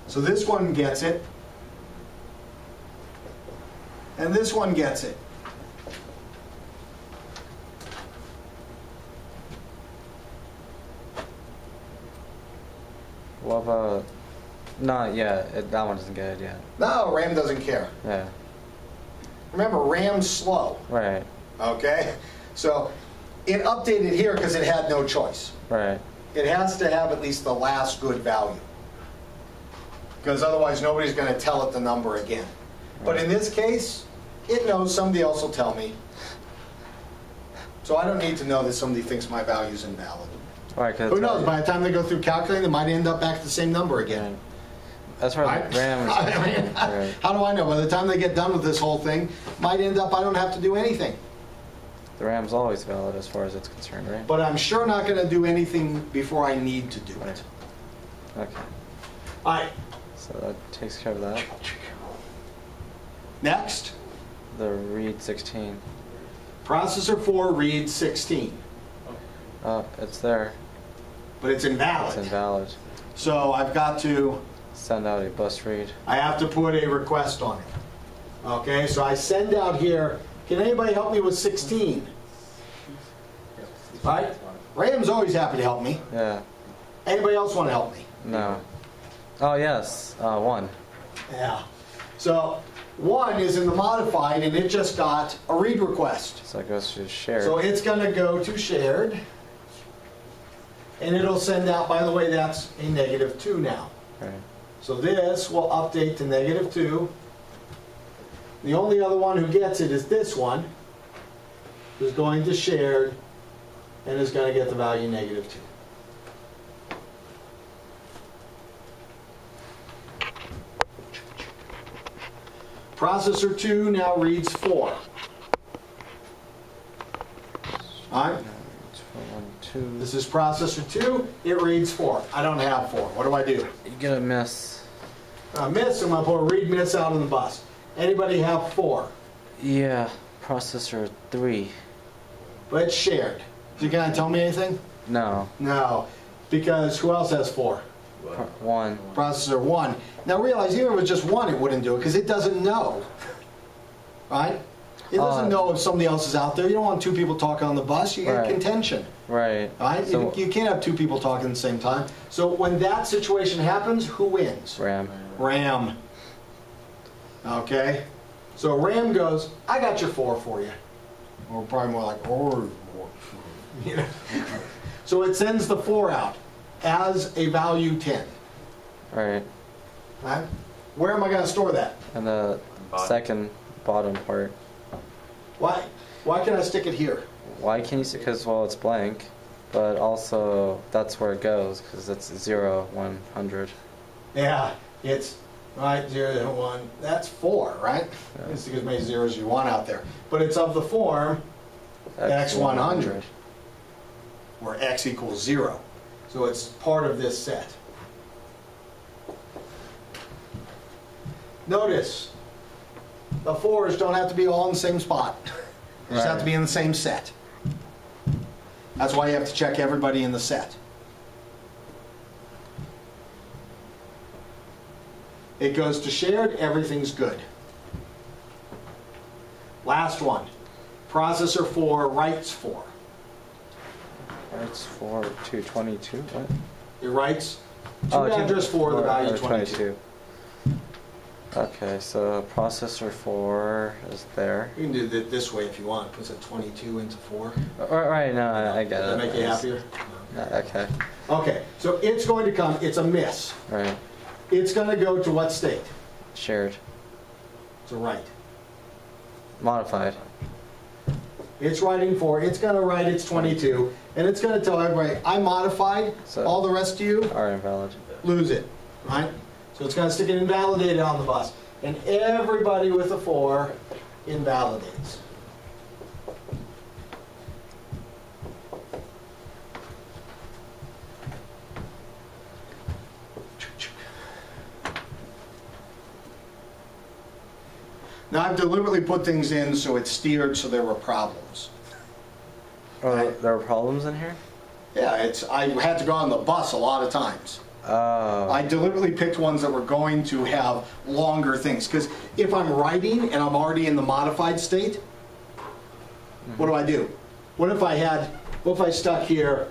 Speaker 1: So this one gets it, and this one gets it.
Speaker 2: What about? Not yet. That one doesn't get it yet.
Speaker 1: No, RAM doesn't care.
Speaker 2: Yeah.
Speaker 1: Remember, RAM's slow,
Speaker 2: Right.
Speaker 1: okay? So it updated here because it had no choice.
Speaker 2: Right.
Speaker 1: It has to have at least the last good value, because otherwise nobody's going to tell it the number again. But in this case, it knows somebody else will tell me. So I don't need to know that somebody thinks my value's invalid.
Speaker 2: Right. Cause
Speaker 1: Who
Speaker 2: it's
Speaker 1: knows?
Speaker 2: not-
Speaker 1: By the time they go through calculating, they might end up back at the same number again.
Speaker 2: Right. as far as RAM is right.
Speaker 1: How do I know? By the time they get done with this whole thing, might end up I don't have to do anything.
Speaker 2: The RAM's always valid as far as it's concerned, right?
Speaker 1: But I'm sure not going to do anything before I need to do it.
Speaker 2: Okay.
Speaker 1: All right.
Speaker 2: So that takes care of that.
Speaker 1: Next,
Speaker 2: The read 16.
Speaker 1: processor 4 reads 16,
Speaker 2: Oh, it's there.
Speaker 1: but it's invalid.
Speaker 2: It's invalid.
Speaker 1: So I've got to,
Speaker 2: Send out a bus read.
Speaker 1: I have to put a request on it. Okay, so I send out here, can anybody help me with 16? Right? Ram's always happy to help me.
Speaker 2: Yeah.
Speaker 1: Anybody else want to help me?
Speaker 2: No. Oh, yes. 1.
Speaker 1: Yeah. So 1 is in the modified, and it just got a read request.
Speaker 2: So it goes to shared.
Speaker 1: So it's going to go to shared, and it'll send out, by the way, that's a -2 now.
Speaker 2: Right.
Speaker 1: So this will update to -2. The only other one who gets it is this one, who's going to shared, and is going to get the value -2. Processor 2 now reads 4. All right,
Speaker 2: It's 1, 2.
Speaker 1: this is processor 2, it reads 4. I don't have 4. What do I do?
Speaker 2: You get a miss.
Speaker 1: Miss, I'm going to put a read miss out on the bus. Anybody have 4?
Speaker 2: Yeah. Processor 3.
Speaker 1: But it's shared. So you gonna tell me anything?
Speaker 2: No.
Speaker 1: No, because who else has 4?
Speaker 2: 1.
Speaker 1: Processor 1. Now realize even if it was just 1, it wouldn't do it because it doesn't know. Right? It doesn't know if somebody else is out there. You don't want 2 people talking on the bus. You get
Speaker 2: Right.
Speaker 1: contention.
Speaker 2: Right.
Speaker 1: Right?
Speaker 2: So,
Speaker 1: You can't have 2 people talking at the same time. So when that situation happens, who wins?
Speaker 2: RAM.
Speaker 1: RAM. Okay? So RAM goes, I got your 4 for you. Or probably more like, oh, you know. So it sends the 4 out as a value 10.
Speaker 2: Right.
Speaker 1: Right? Where am I going to store that?
Speaker 2: And the second bottom part.
Speaker 1: Why? Why can I stick it here?
Speaker 2: Why can you see? Because, well, it's blank. But also, that's where it goes. Because it's 0, 100.
Speaker 1: Yeah, it's right 0, 1. That's 4, right?
Speaker 2: Yeah.
Speaker 1: It's as many zeros as you want out there. But it's of the form X100, where X equals 0. So it's part of this set. Notice, the 4s don't have to be all in the same spot. They just have to be in the same set. That's why you have to check everybody in the set. It goes to shared, everything's good. Last one. Processor 4 writes 4.
Speaker 2: It's 4 to 22. What?
Speaker 1: It writes to
Speaker 2: Oh,
Speaker 1: address 4, the value 22.
Speaker 2: Okay, so processor 4 is there.
Speaker 1: You can do it this way if you want. Puts a 22 into 4.
Speaker 2: Right, no, I get
Speaker 1: Does that
Speaker 2: it.
Speaker 1: make you happier?
Speaker 2: Okay,
Speaker 1: Okay, so it's going to come, it's a miss.
Speaker 2: right.
Speaker 1: It's going to go to what state?
Speaker 2: Shared.
Speaker 1: To write.
Speaker 2: Modified.
Speaker 1: It's writing 4, it's going to write its 22, and it's going to tell everybody, I modified,
Speaker 2: So-
Speaker 1: all the rest of you,
Speaker 2: Are invalid.
Speaker 1: lose it, right? So it's going to stick it invalidated on the bus. And everybody with a 4 invalidates. Now I've deliberately put things in so it's steered so there were problems.
Speaker 2: Oh, there are problems in here?
Speaker 1: Yeah, I had to go on the bus a lot of times.
Speaker 2: Oh.
Speaker 1: I deliberately picked ones that were going to have longer things, because if I'm writing and I'm already in the modified state, what do? What if I stuck here,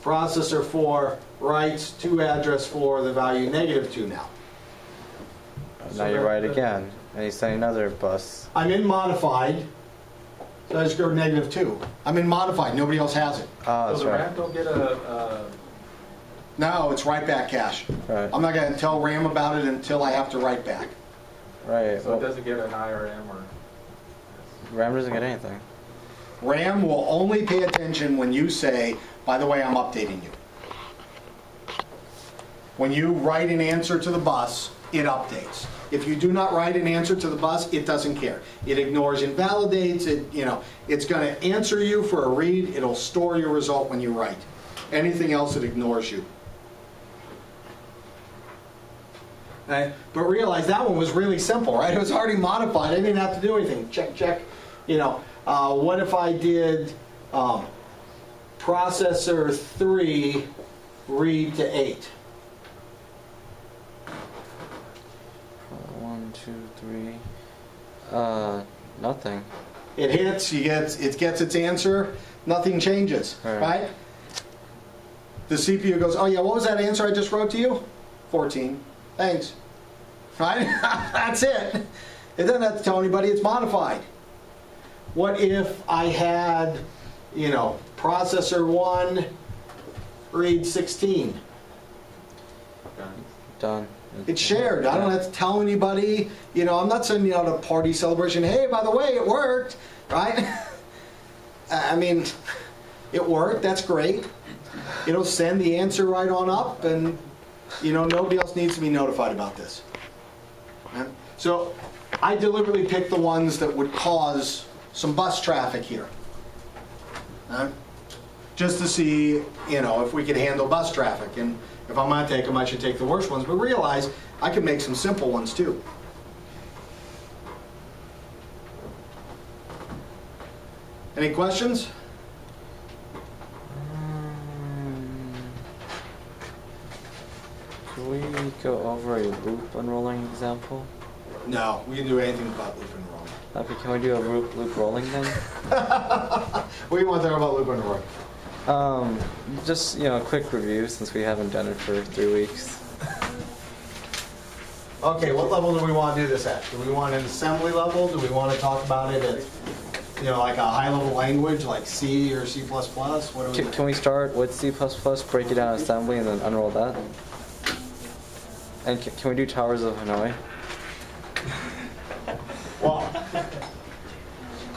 Speaker 1: processor 4 writes to address 4, the value -2 now.
Speaker 2: Now you write again, and you send another bus.
Speaker 1: I'm in modified, so I just go -2. I'm in modified, nobody else has it.
Speaker 2: Oh,
Speaker 5: So
Speaker 2: that's
Speaker 5: the
Speaker 2: right.
Speaker 5: RAM don't get a,
Speaker 1: No, it's write back cache.
Speaker 2: Right.
Speaker 1: I'm not going to tell RAM about it until I have to write back.
Speaker 2: Right.
Speaker 5: so it doesn't get an IRM or?
Speaker 2: RAM doesn't get anything.
Speaker 1: RAM will only pay attention when you say, by the way, I'm updating you. When you write an answer to the bus, it updates. If you do not write an answer to the bus, it doesn't care. It ignores, invalidates, it's going to answer you for a read. It'll store your result when you write. Anything else, it ignores you. Right? But realize that one was really simple, right? It was already modified. I didn't have to do anything. Check, check. What if I did processor 3 read to 8?
Speaker 2: 1, 2, 3. Nothing.
Speaker 1: It hits. It gets its answer. Nothing changes, right? The CPU goes, oh yeah, what was that answer I just wrote to you? 14. Thanks. Right? That's it. It doesn't have to tell anybody it's modified. What if I had, processor 1 read 16?
Speaker 2: Done.
Speaker 1: It's shared. I don't have to tell anybody. I'm not sending out a party celebration. Hey, by the way, it worked, right? I mean, it worked. That's great. It'll send the answer right on up, and nobody else needs to be notified about this. Right? So I deliberately picked the ones that would cause some bus traffic here, right? Just to see, if we could handle bus traffic. And if I'm going to take them, I should take the worst ones. But realize I can make some simple ones too. Any questions?
Speaker 2: Can we go over a loop unrolling example?
Speaker 1: No, we can do anything about loop and rolling.
Speaker 2: Okay, can we do a loop rolling then?
Speaker 1: What do you want to talk about loop and rolling?
Speaker 2: Just, a quick review since we haven't done it for 3 weeks.
Speaker 1: Okay, what level do we want to do this at? Do we want an assembly level? Do we want to talk about it at, like a high-level language like C or C++? What do we
Speaker 2: Can we start with C++, break it down assembly, and then unroll that? And can we do Towers of Hanoi?
Speaker 1: Well,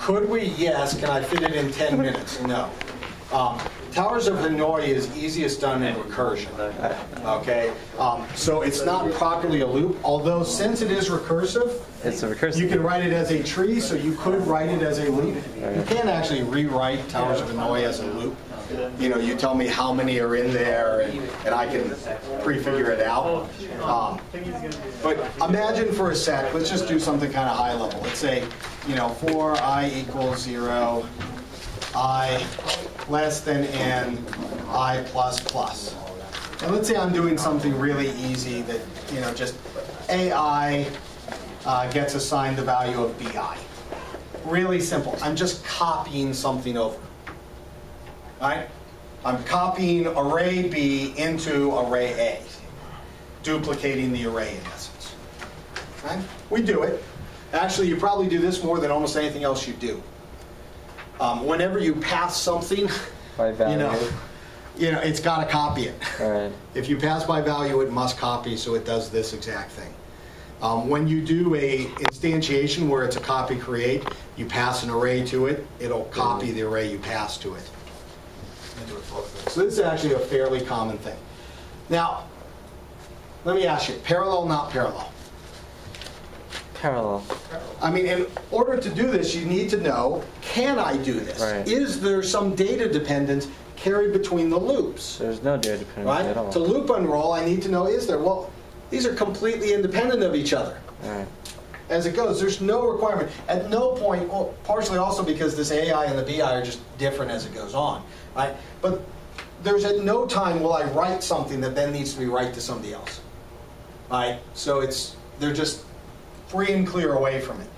Speaker 1: could we? Yes. Can I fit it in 10 minutes? No. Towers of Hanoi is easiest done in recursion. Okay? So it's not properly a loop, although since it is recursive,
Speaker 2: It's a recursive.
Speaker 1: you can write it as a tree, so you could write it as a loop. You can actually rewrite Towers of Hanoi as a loop. You tell me how many are in there, and I can prefigure it out. But imagine for a sec, let's just do something kind of high level. Let's say, for I equals 0, I less than n, I plus plus. And let's say I'm doing something really easy that, just AI gets assigned the value of BI. Really simple. I'm just copying something over. Right? I'm copying array B into array A, duplicating the array in essence. Right? We do it. Actually, you probably do this more than almost anything else you do. Whenever you pass something,
Speaker 2: By value.
Speaker 1: It's got to copy it.
Speaker 2: Right.
Speaker 1: If you pass by value, it must copy, so it does this exact thing. When you do a instantiation where it's a copy create, you pass an array to it, it'll copy the array you pass to it. So this is actually a fairly common thing. Now, let me ask you, parallel, not parallel?
Speaker 2: Parallel.
Speaker 1: I mean, in order to do this, you need to know, can I do this?
Speaker 2: Right.
Speaker 1: Is there some data dependence carried between the loops?
Speaker 2: There's no data dependency at all.
Speaker 1: Right? To loop unroll, I need to know, is there? Well, these are completely independent of each other.
Speaker 2: Right.
Speaker 1: As it goes, there's no requirement. At no point, well, partially also because this AI and the BI are just different as it goes on, right? But there's at no time will I write something that then needs to be write to somebody else, right? So they're just free and clear away from it.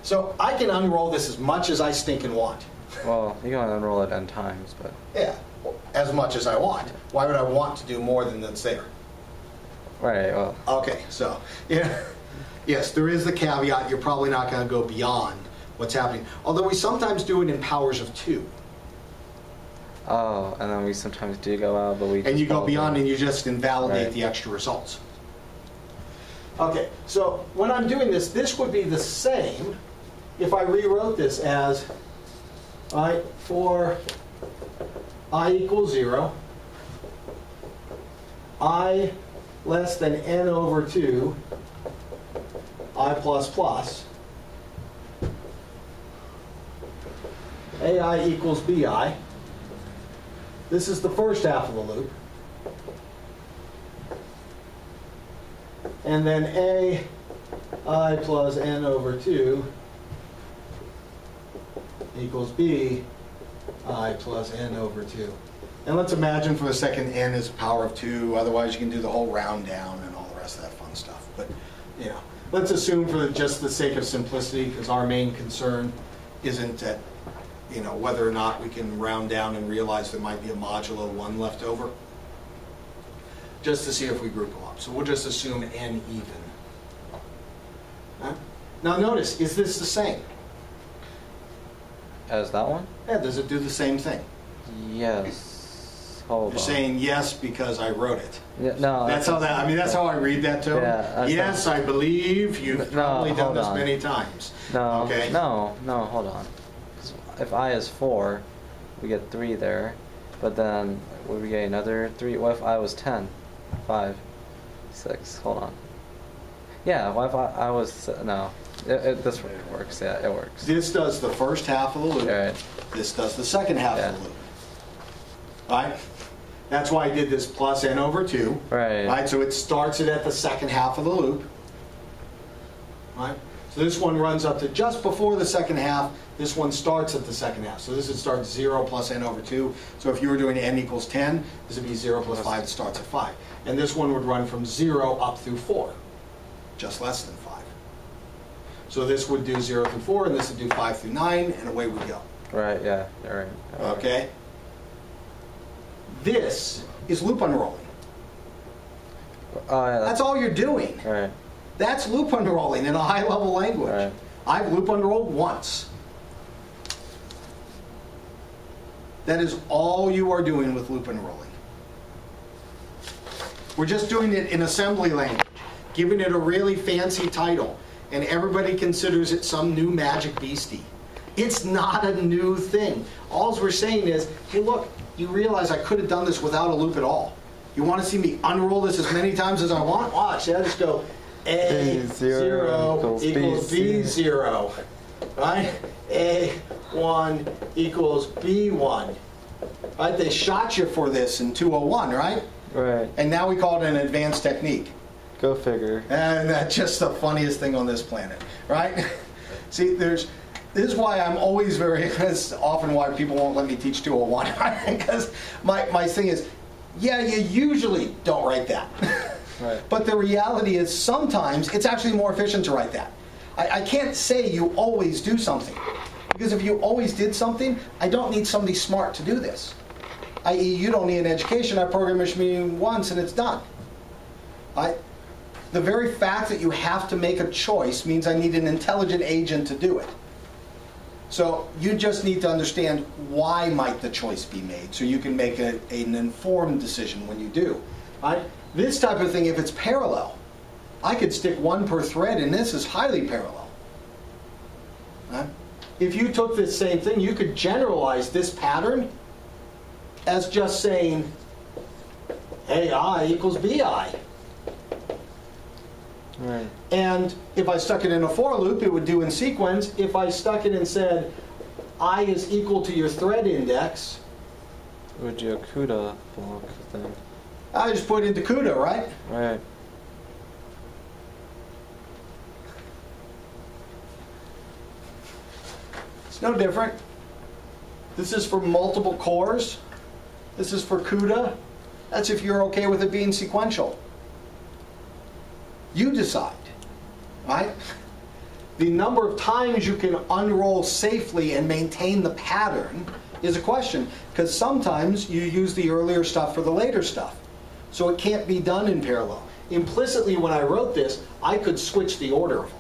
Speaker 1: So I can unroll this as much as I stinking want.
Speaker 2: Well, you can unroll it n times, but...
Speaker 1: Yeah, as much as I want. Why would I want to do more than that's there?
Speaker 2: Right, well...
Speaker 1: Okay, so, yes, there is the caveat, you're probably not going to go beyond what's happening. Although we sometimes do it in powers of 2.
Speaker 2: Oh, and then we sometimes do go out, but we...
Speaker 1: And you go beyond and you just invalidate
Speaker 2: Right.
Speaker 1: the extra results. Okay, so when I'm doing this, this would be the same if I rewrote this as, for I equals 0, I less than n over 2 I plus plus, AI equals BI. This is the first half of the loop. And then AI plus n over 2 equals BI plus n over 2. And let's imagine for a second n is the power of 2, otherwise you can do the whole round down and all the rest of that fun stuff. But, you know, let's assume for just the sake of simplicity, because our main concern isn't that, you know, whether or not we can round down and realize there might be a modulo 1 left over, just to see if we group them up. So we'll just assume n even. Huh? Now notice, is this the same?
Speaker 2: As that one?
Speaker 1: Yeah, does it do the same thing?
Speaker 2: Yes. Hold
Speaker 1: You're
Speaker 2: on.
Speaker 1: saying yes because I wrote it.
Speaker 2: Yeah, no.
Speaker 1: That's how that, I mean, that's how I read that too.
Speaker 2: Yeah, that's
Speaker 1: Yes, I believe you've
Speaker 2: No,
Speaker 1: probably done
Speaker 2: hold
Speaker 1: this
Speaker 2: on.
Speaker 1: many times.
Speaker 2: No,
Speaker 1: Okay?
Speaker 2: no, hold on. 'Cause if I is 4, we get 3 there, but then would we get another 3? What if I was 10? 5, 6, hold on. Yeah, what if I was, no. This works, yeah, it works.
Speaker 1: This does the first half of the loop.
Speaker 2: Alright,
Speaker 1: This does the second half
Speaker 2: Yeah.
Speaker 1: of the loop. Right? That's why I did this plus n over 2.
Speaker 2: right.
Speaker 1: Right, so it starts it at the second half of the loop. Right? So this one runs up to just before the second half. This one starts at the second half. So this would start 0 plus n over 2. So if you were doing n equals 10, this would be 0 plus 5 starts at 5. And this one would run from 0 up through 4, just less than 5. So this would do 0 through 4, and this would do 5 through 9, and away we go.
Speaker 2: Right, yeah, alright.
Speaker 1: Okay? This is loop unrolling.
Speaker 2: Oh, yeah,
Speaker 1: That's all you're doing.
Speaker 2: Right,
Speaker 1: That's loop unrolling in a high-level language.
Speaker 2: Right.
Speaker 1: I've loop unrolled once. That is all you are doing with loop unrolling. We're just doing it in assembly language, giving it a really fancy title, and everybody considers it some new magic beastie. It's not a new thing. All we're saying is, hey, look, you realize I could have done this without a loop at all. You want to see me unroll this as many times as I want? Watch, I just go A0 equals B0, right? A1 equals B1. Right? They shot you for this in 201, right?
Speaker 2: right.
Speaker 1: And now we call it an advanced technique.
Speaker 2: Go figure.
Speaker 1: And that's just the funniest thing on this planet, right? See, this is why I'm always that's often why people won't let me teach 201, right? Because my thing is, yeah, you usually don't write that.
Speaker 2: Right.
Speaker 1: But the reality is sometimes it's actually more efficient to write that. I can't say you always do something. Because if you always did something, I don't need somebody smart to do this. I.e., you don't need an education. I program a machine once and it's done. The very fact that you have to make a choice means I need an intelligent agent to do it. So you just need to understand why might the choice be made so you can make an informed decision when you do. Right? This type of thing, if it's parallel, I could stick one per thread and this is highly parallel. Right? If you took this same thing, you could generalize this pattern as just saying AI equals BI.
Speaker 2: Right.
Speaker 1: And if I stuck it in a for loop, it would do in sequence. If I stuck it and said I is equal to your thread index,
Speaker 2: It would do a CUDA block thing.
Speaker 1: I just put it into CUDA, right?
Speaker 2: Right.
Speaker 1: It's no different. This is for multiple cores. This is for CUDA. That's if you're okay with it being sequential. You decide, right? The number of times you can unroll safely and maintain the pattern is a question, because sometimes you use the earlier stuff for the later stuff. So it can't be done in parallel. Implicitly, when I wrote this, I could switch the order of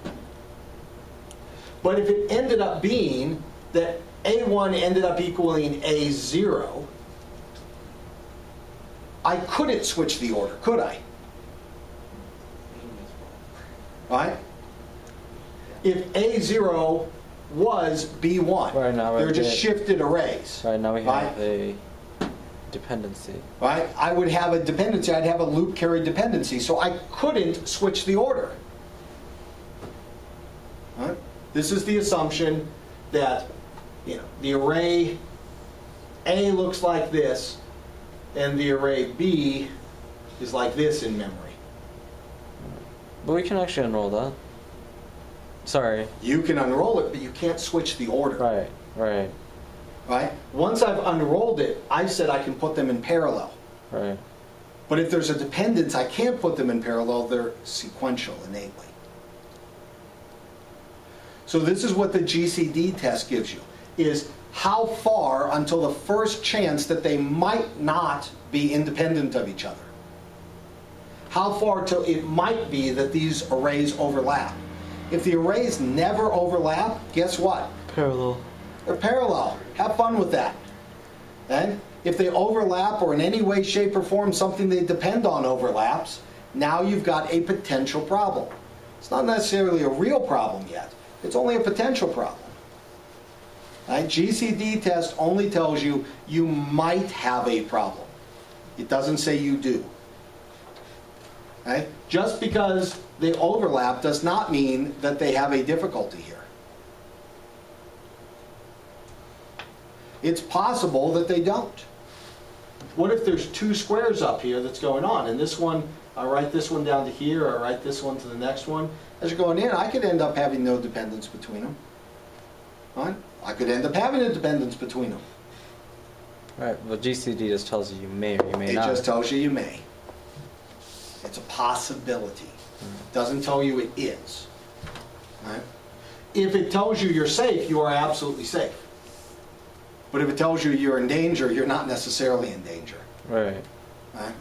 Speaker 1: them. But if it ended up being that A1 ended up equaling A0, I couldn't switch the order, could I? Right? If A0 was B1,
Speaker 2: Right, now
Speaker 1: they're
Speaker 2: we're
Speaker 1: just
Speaker 2: good.
Speaker 1: shifted arrays.
Speaker 2: Right, now we have
Speaker 1: Right.
Speaker 2: a dependency.
Speaker 1: right? I would have a dependency. I'd have a loop carry dependency, so I couldn't switch the order. Right? This is the assumption that the array A looks like this, and the array B is like this in memory.
Speaker 2: But we can actually unroll that. Sorry.
Speaker 1: You can unroll it, but you can't switch the order.
Speaker 2: Right, right,
Speaker 1: Right? Once I've unrolled it, I said I can put them in parallel.
Speaker 2: right.
Speaker 1: But if there's a dependence, I can't put them in parallel. They're sequential innately. So this is what the GCD test gives you, is how far until the first chance that they might not be independent of each other. How far till it might be that these arrays overlap. If the arrays never overlap, guess what?
Speaker 2: Parallel.
Speaker 1: They're parallel. Have fun with that. And if they overlap or in any way, shape, or form something they depend on overlaps, now you've got a potential problem. It's not necessarily a real problem yet. It's only a potential problem. Right? GCD test only tells you you might have a problem. It doesn't say you do. Right? Just because they overlap does not mean that they have a difficulty here. It's possible that they don't. What if there's two squares up here that's going on, and this one, I write this one down to here, or I write this one to the next one. As you're going in, I could end up having no dependence between them. Right? I could end up having a dependence between them.
Speaker 2: Right, but GCD just tells you may or you may
Speaker 1: It
Speaker 2: not.
Speaker 1: just tells you may. It's a possibility. It doesn't tell you it is. Right? If it tells you you're safe, you are absolutely safe. But if it tells you you're in danger, you're not necessarily in danger.
Speaker 2: Right.
Speaker 1: Right?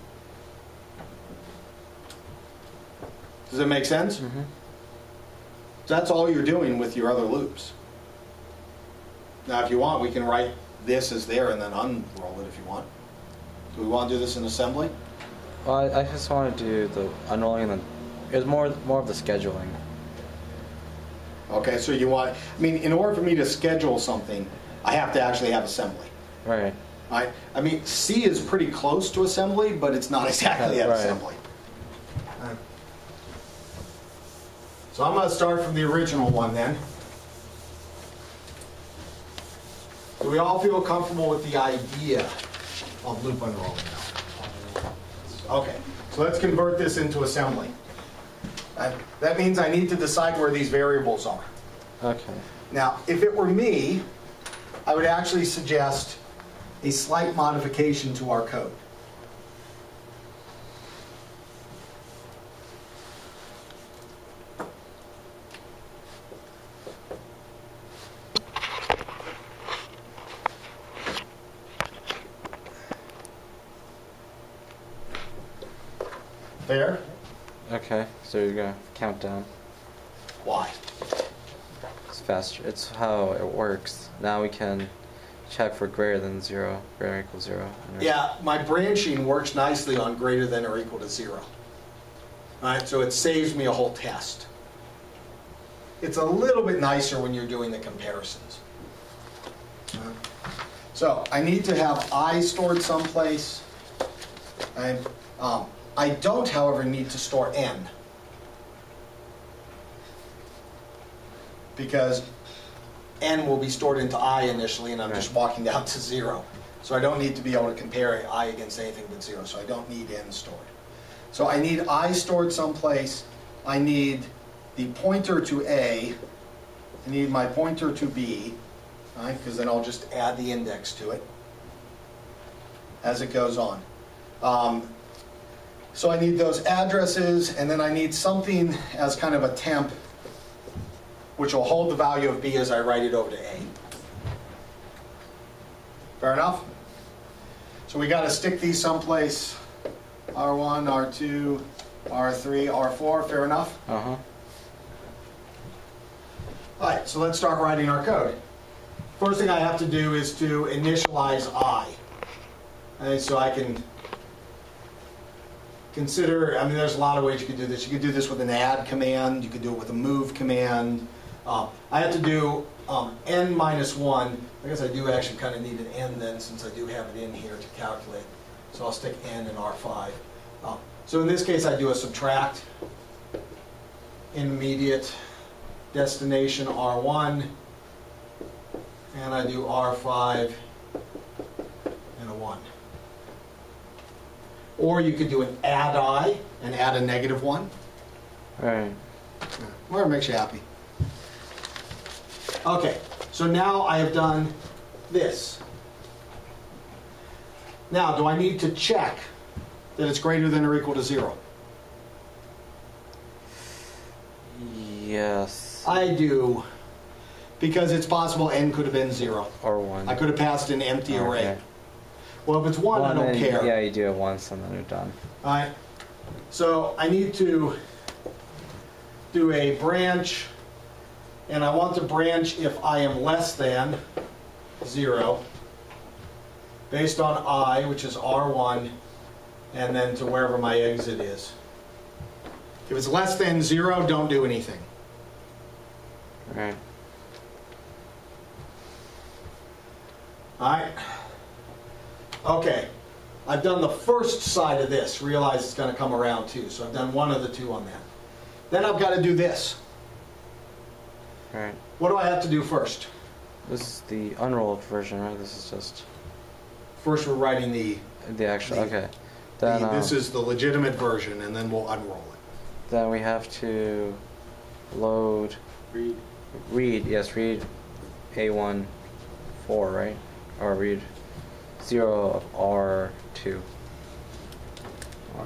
Speaker 1: Does that make sense?
Speaker 2: Mm-hmm.
Speaker 1: So that's all you're doing with your other loops. Now, if you want, we can write this as there and then unroll it if you want. Do we want to do this in assembly?
Speaker 2: Well, I just want to do the unrolling and it was more of the scheduling.
Speaker 1: Okay, so you want, I mean, in order for me to schedule something, I have to actually have assembly.
Speaker 2: Right.
Speaker 1: Right? I mean, C is pretty close to assembly, but it's not exactly at
Speaker 2: Right.
Speaker 1: assembly. So I'm going to start from the original one then. Do we all feel comfortable with the idea of loop unrolling now? Okay, so let's convert this into assembly. That means I need to decide where these variables are.
Speaker 2: Okay.
Speaker 1: Now, if it were me, I would actually suggest a slight modification to our code. There?
Speaker 2: Okay, so you're gonna count down.
Speaker 1: Why?
Speaker 2: It's faster. It's how it works. Now we can check for greater than 0, greater or equal 0.
Speaker 1: Yeah, my branching works nicely on greater than or equal to 0. All right, so it saves me a whole test. It's a little bit nicer when you're doing the comparisons. So I need to have I stored someplace. I don't, however, need to store n. Because n will be stored into I initially, and I'm just walking down to 0. So I don't need to be able to compare I against anything but 0. So I don't need n stored. So I need I stored someplace. I need the pointer to A. I need my pointer to B, right? Because then I'll just add the index to it as it goes on. So I need those addresses, and then I need something as kind of a temp, which will hold the value of B as I write it over to A. Fair enough? So we got to stick these someplace. R1, R2, R3, R4. Fair enough?
Speaker 2: Uh-huh.
Speaker 1: All right, so let's start writing our code. First thing I have to do is to initialize I. Okay, so I can consider, I mean, there's a lot of ways you could do this. You could do this with an add command. You could do it with a move command. I have to do n minus 1. I guess I do actually kind of need an n then, since I do have it in here to calculate. So I'll stick n in R5. So in this case, I do a subtract, intermediate, destination R1, and I do R5 and a 1. Or you could do an add I and add a negative 1.
Speaker 2: Right.
Speaker 1: Whatever makes you happy. Okay, so now I have done this. Now, do I need to check that it's greater than or equal to 0?
Speaker 2: Yes.
Speaker 1: I do, because it's possible n could have been 0.
Speaker 2: Or 1.
Speaker 1: I could have passed an empty array.
Speaker 2: Okay.
Speaker 1: Well, if it's 1, I don't
Speaker 2: then,
Speaker 1: care.
Speaker 2: Yeah, you do it once and then you're done.
Speaker 1: All right. So I need to do a branch, and I want to branch if I am less than 0, based on I, which is R1, and then to wherever my exit is. If it's less than 0, don't do anything.
Speaker 2: Right.
Speaker 1: All right. Okay. I've done the first side of this. Realize it's going to come around too. So I've done one of the two on that. Then I've got to do this.
Speaker 2: Right.
Speaker 1: What do I have to do first?
Speaker 2: This is the unrolled version, right? This is just
Speaker 1: First, we're writing the
Speaker 2: actual. Okay. Then
Speaker 1: this is the legitimate version, and then we'll unroll it.
Speaker 2: then we have to load.
Speaker 5: Read.
Speaker 2: Yes, read A1 4, right? Or read 0 of R2.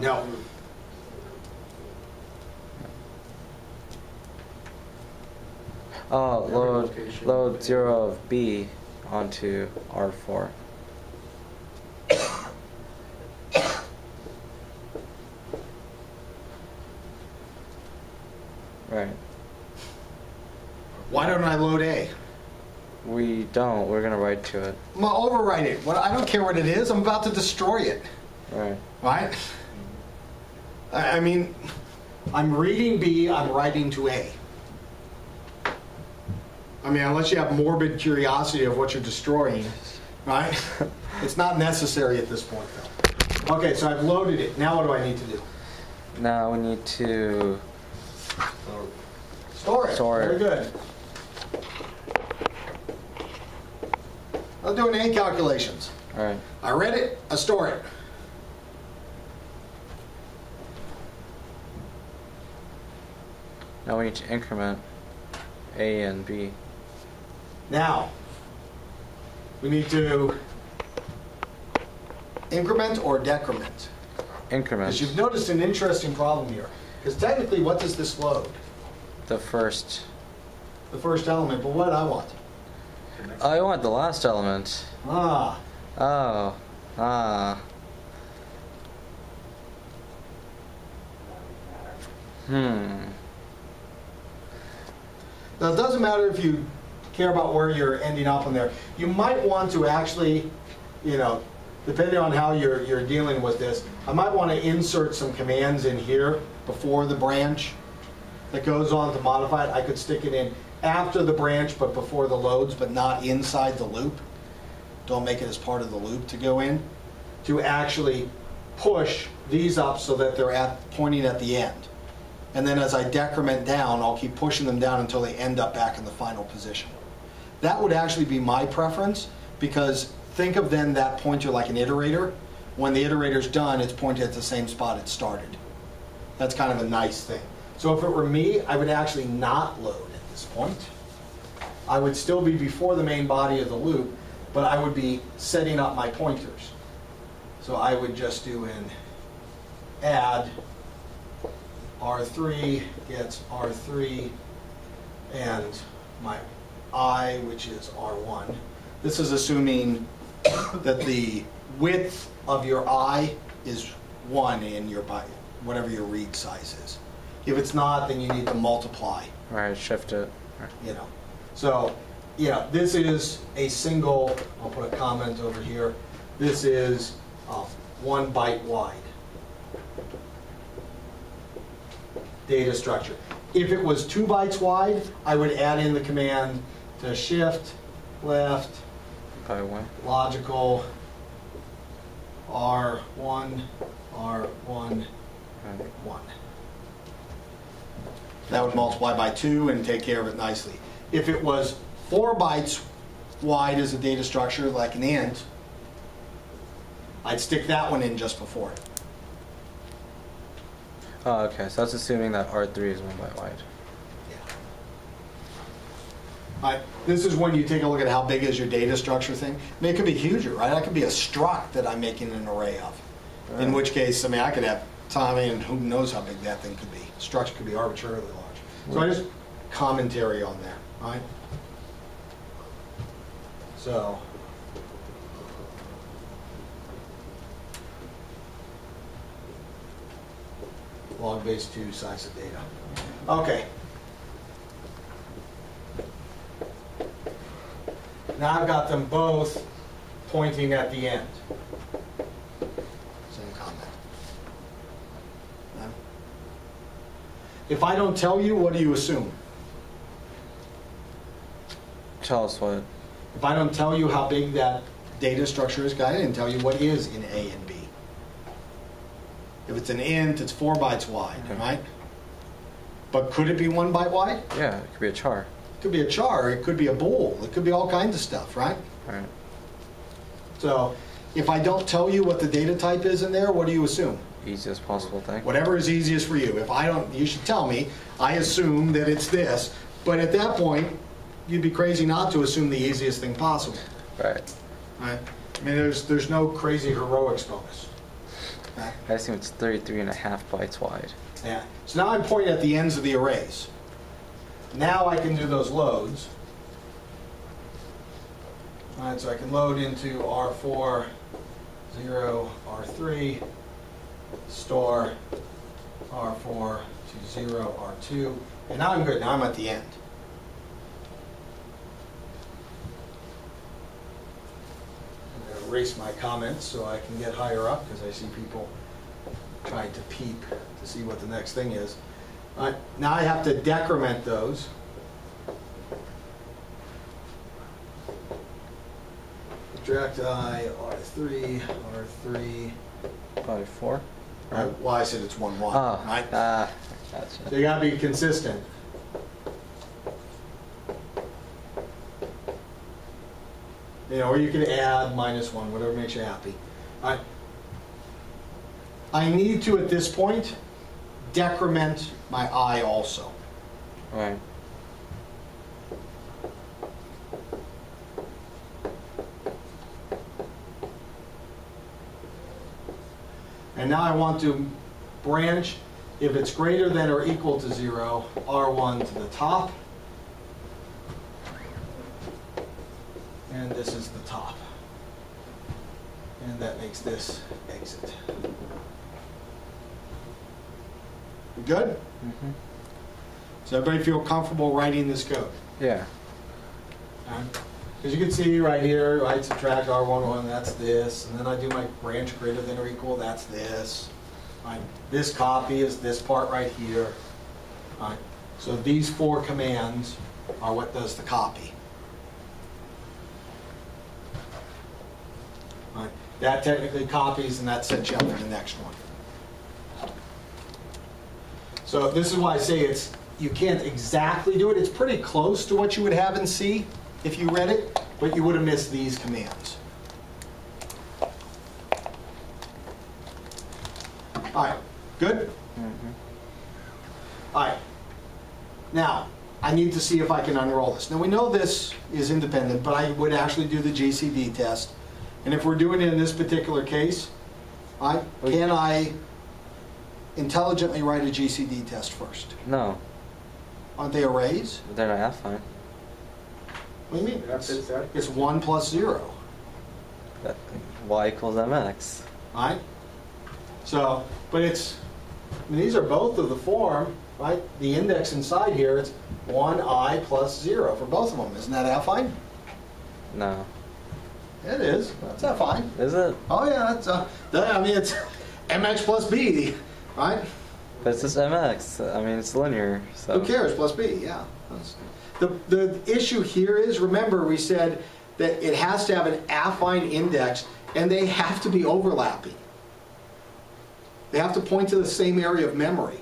Speaker 1: No.
Speaker 2: Oh,
Speaker 5: Every
Speaker 2: load
Speaker 5: location.
Speaker 2: 0 of B onto R4. Right.
Speaker 1: Why don't I load A?
Speaker 2: We don't. We're gonna write to it.
Speaker 1: I'm gonna overwrite it. What? I don't care what it is. I'm about to destroy it.
Speaker 2: Right.
Speaker 1: Right? I mean, I'm reading B. I'm writing to A. I mean, unless you have morbid curiosity of what you're destroying, right? It's not necessary at this point, though. Okay, so I've loaded it. Now what do I need to do?
Speaker 2: Now we need to
Speaker 1: Store it.
Speaker 2: Store
Speaker 1: Very
Speaker 2: it.
Speaker 1: good. I'm doing A calculations.
Speaker 2: all right.
Speaker 1: I read it. I store it.
Speaker 2: Now we need to increment A and B.
Speaker 1: Now, we need to increment or decrement.
Speaker 2: Increment
Speaker 1: Because you've noticed an interesting problem here. Because technically, what does this load?
Speaker 2: the first.
Speaker 1: The first element, but what did I want?
Speaker 5: The next
Speaker 2: I want the last element.
Speaker 1: Ah,
Speaker 2: Oh. Ah. Hmm.
Speaker 1: now it doesn't matter if you care about where you're ending up on there. You might want to actually, you know, depending on how you're dealing with this, I might want to insert some commands in here before the branch that goes on to modify it. I could stick it in after the branch, but before the loads, but not inside the loop. Don't make it as part of the loop to go in. To actually push these up so that they're pointing at the end. And then as I decrement down, I'll keep pushing them down until they end up back in the final position. That would actually be my preference, because think of then that pointer like an iterator. When the iterator's done, it's pointed at the same spot it started. That's kind of a nice thing. So if it were me, I would actually not load at this point. I would still be before the main body of the loop, but I would be setting up my pointers. So I would just do an add R3 gets R3 and my I, which is R1. This is assuming that the width of your I is 1 in your whatever your read size is. If it's not, then you need to multiply,
Speaker 2: All right. Shift it.
Speaker 1: you know. So, yeah, this is a single, I'll put a comment over here, this is 1 byte wide data structure. If it was 2 bytes wide, I would add in the command to shift, left,
Speaker 2: By 1.
Speaker 1: logical, R1, R1,
Speaker 2: Right.
Speaker 1: 1. That would multiply by 2 and take care of it nicely. If it was 4 bytes wide as a data structure, like an int, I'd stick that one in just before it.
Speaker 2: Oh, okay. So that's assuming that R3 is 1 byte wide.
Speaker 1: This is when you take a look at how big is your data structure thing. I mean, it could be huger, right? That could be a struct that I'm making an array of. In
Speaker 2: Right.
Speaker 1: which case, I mean, I could have Tommy, and who knows how big that thing could be. Structure could be arbitrarily large. So I just commentary on that, right? So. Log base 2 size of data. Okay. Now I've got them both pointing at the end. Same comment. No? If I don't tell you, what do you assume?
Speaker 2: Tell us what.
Speaker 1: If I don't tell you how big that data structure is, I didn't tell you what is in A and B. If it's an int, it's 4 bytes wide,
Speaker 2: Okay.
Speaker 1: right? But could it be 1 byte wide?
Speaker 2: Yeah, it could be a char.
Speaker 1: It could be a char, it could be a bool, it could be all kinds of stuff, right?
Speaker 2: Right.
Speaker 1: So if I don't tell you what the data type is in there, what do you assume?
Speaker 2: Easiest possible thing.
Speaker 1: Whatever is easiest for you. If I don't, you should tell me. I assume that it's this. But at that point, you'd be crazy not to assume the easiest thing possible.
Speaker 2: Right.
Speaker 1: Right? I mean, there's no crazy heroics bonus. Right?
Speaker 2: I assume it's 33.5 bytes wide.
Speaker 1: Yeah. So now I'm pointing at the ends of the arrays. Now I can do those loads. All right, so I can load into R4, 0, R3, store R4 to 0, R2. And now I'm good. Now I'm at the end. I'm going to erase my comments so I can get higher up because I see people trying to peep to see what the next thing is. All right, now I have to decrement those. Subtract I, R3, R3.
Speaker 2: Probably 4.
Speaker 1: Well, I said it's 1, 1.
Speaker 2: Oh,
Speaker 1: Right?
Speaker 2: gotcha.
Speaker 1: So you got to be consistent. You know, or you can add -1, whatever makes you happy. All right. I need to, at this point, decrement my I also.
Speaker 2: Right.
Speaker 1: And now I want to branch, if it's greater than or equal to 0, R1 to the top. And this is the top. And that makes this exit. We good?
Speaker 2: Mm-hmm.
Speaker 1: Does everybody feel comfortable writing this code?
Speaker 2: Yeah.
Speaker 1: As you can see right here, I subtract R11, that's this, and then I do my branch greater than or equal, that's this. Right. This copy is this part right here. Right. So these 4 commands are what does the copy. Right. That technically copies, and that sets you up for the next one. So this is why I say you can't exactly do it. It's pretty close to what you would have in C if you read it, but you would have missed these commands. All right, good?
Speaker 2: Mm-hmm.
Speaker 1: All right. Now, I need to see if I can unroll this. Now, we know this is independent, but I would actually do the GCD test. And if we're doing it in this particular case, can I intelligently write a GCD test first?
Speaker 2: No,
Speaker 1: Aren't they arrays?
Speaker 2: they're not affine.
Speaker 1: What do you mean?
Speaker 5: That fits that?
Speaker 1: It's 1 plus 0.
Speaker 2: That y equals mx.
Speaker 1: All right? So, but these are both of the form, right? The index inside here, it's 1i plus 0 for both of them. Isn't that affine?
Speaker 2: No.
Speaker 1: It is. That's affine.
Speaker 2: Is it?
Speaker 1: Oh yeah, it's mx plus b, right?
Speaker 2: But it's just MX. I mean, it's linear. So.
Speaker 1: Who cares? Plus B, yeah. The issue here is, remember, we said that it has to have an affine index, and they have to be overlapping. They have to point to the same area of memory.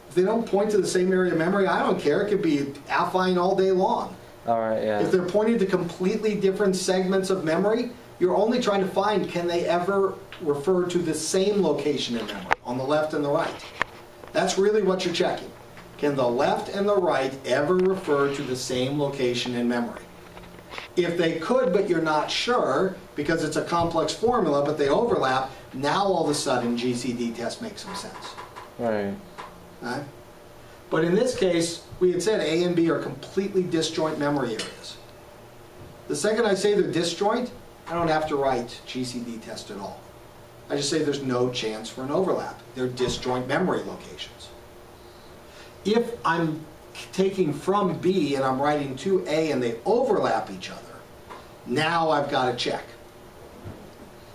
Speaker 1: If they don't point to the same area of memory, I don't care. It could be affine all day long.
Speaker 2: All right, yeah.
Speaker 1: If they're pointing to completely different segments of memory, you're only trying to find, can they ever refer to the same location in memory, on the left and the right? That's really what you're checking. Can the left and the right ever refer to the same location in memory? If they could, but you're not sure, because it's a complex formula, but they overlap, now all of a sudden GCD test makes some sense.
Speaker 2: Right.
Speaker 1: Right? But in this case, we had said A and B are completely disjoint memory areas. The second I say they're disjoint, I don't have to write GCD test at all. I just say there's no chance for an overlap. They're disjoint memory locations. If I'm taking from B and I'm writing to A and they overlap each other, now I've got to check.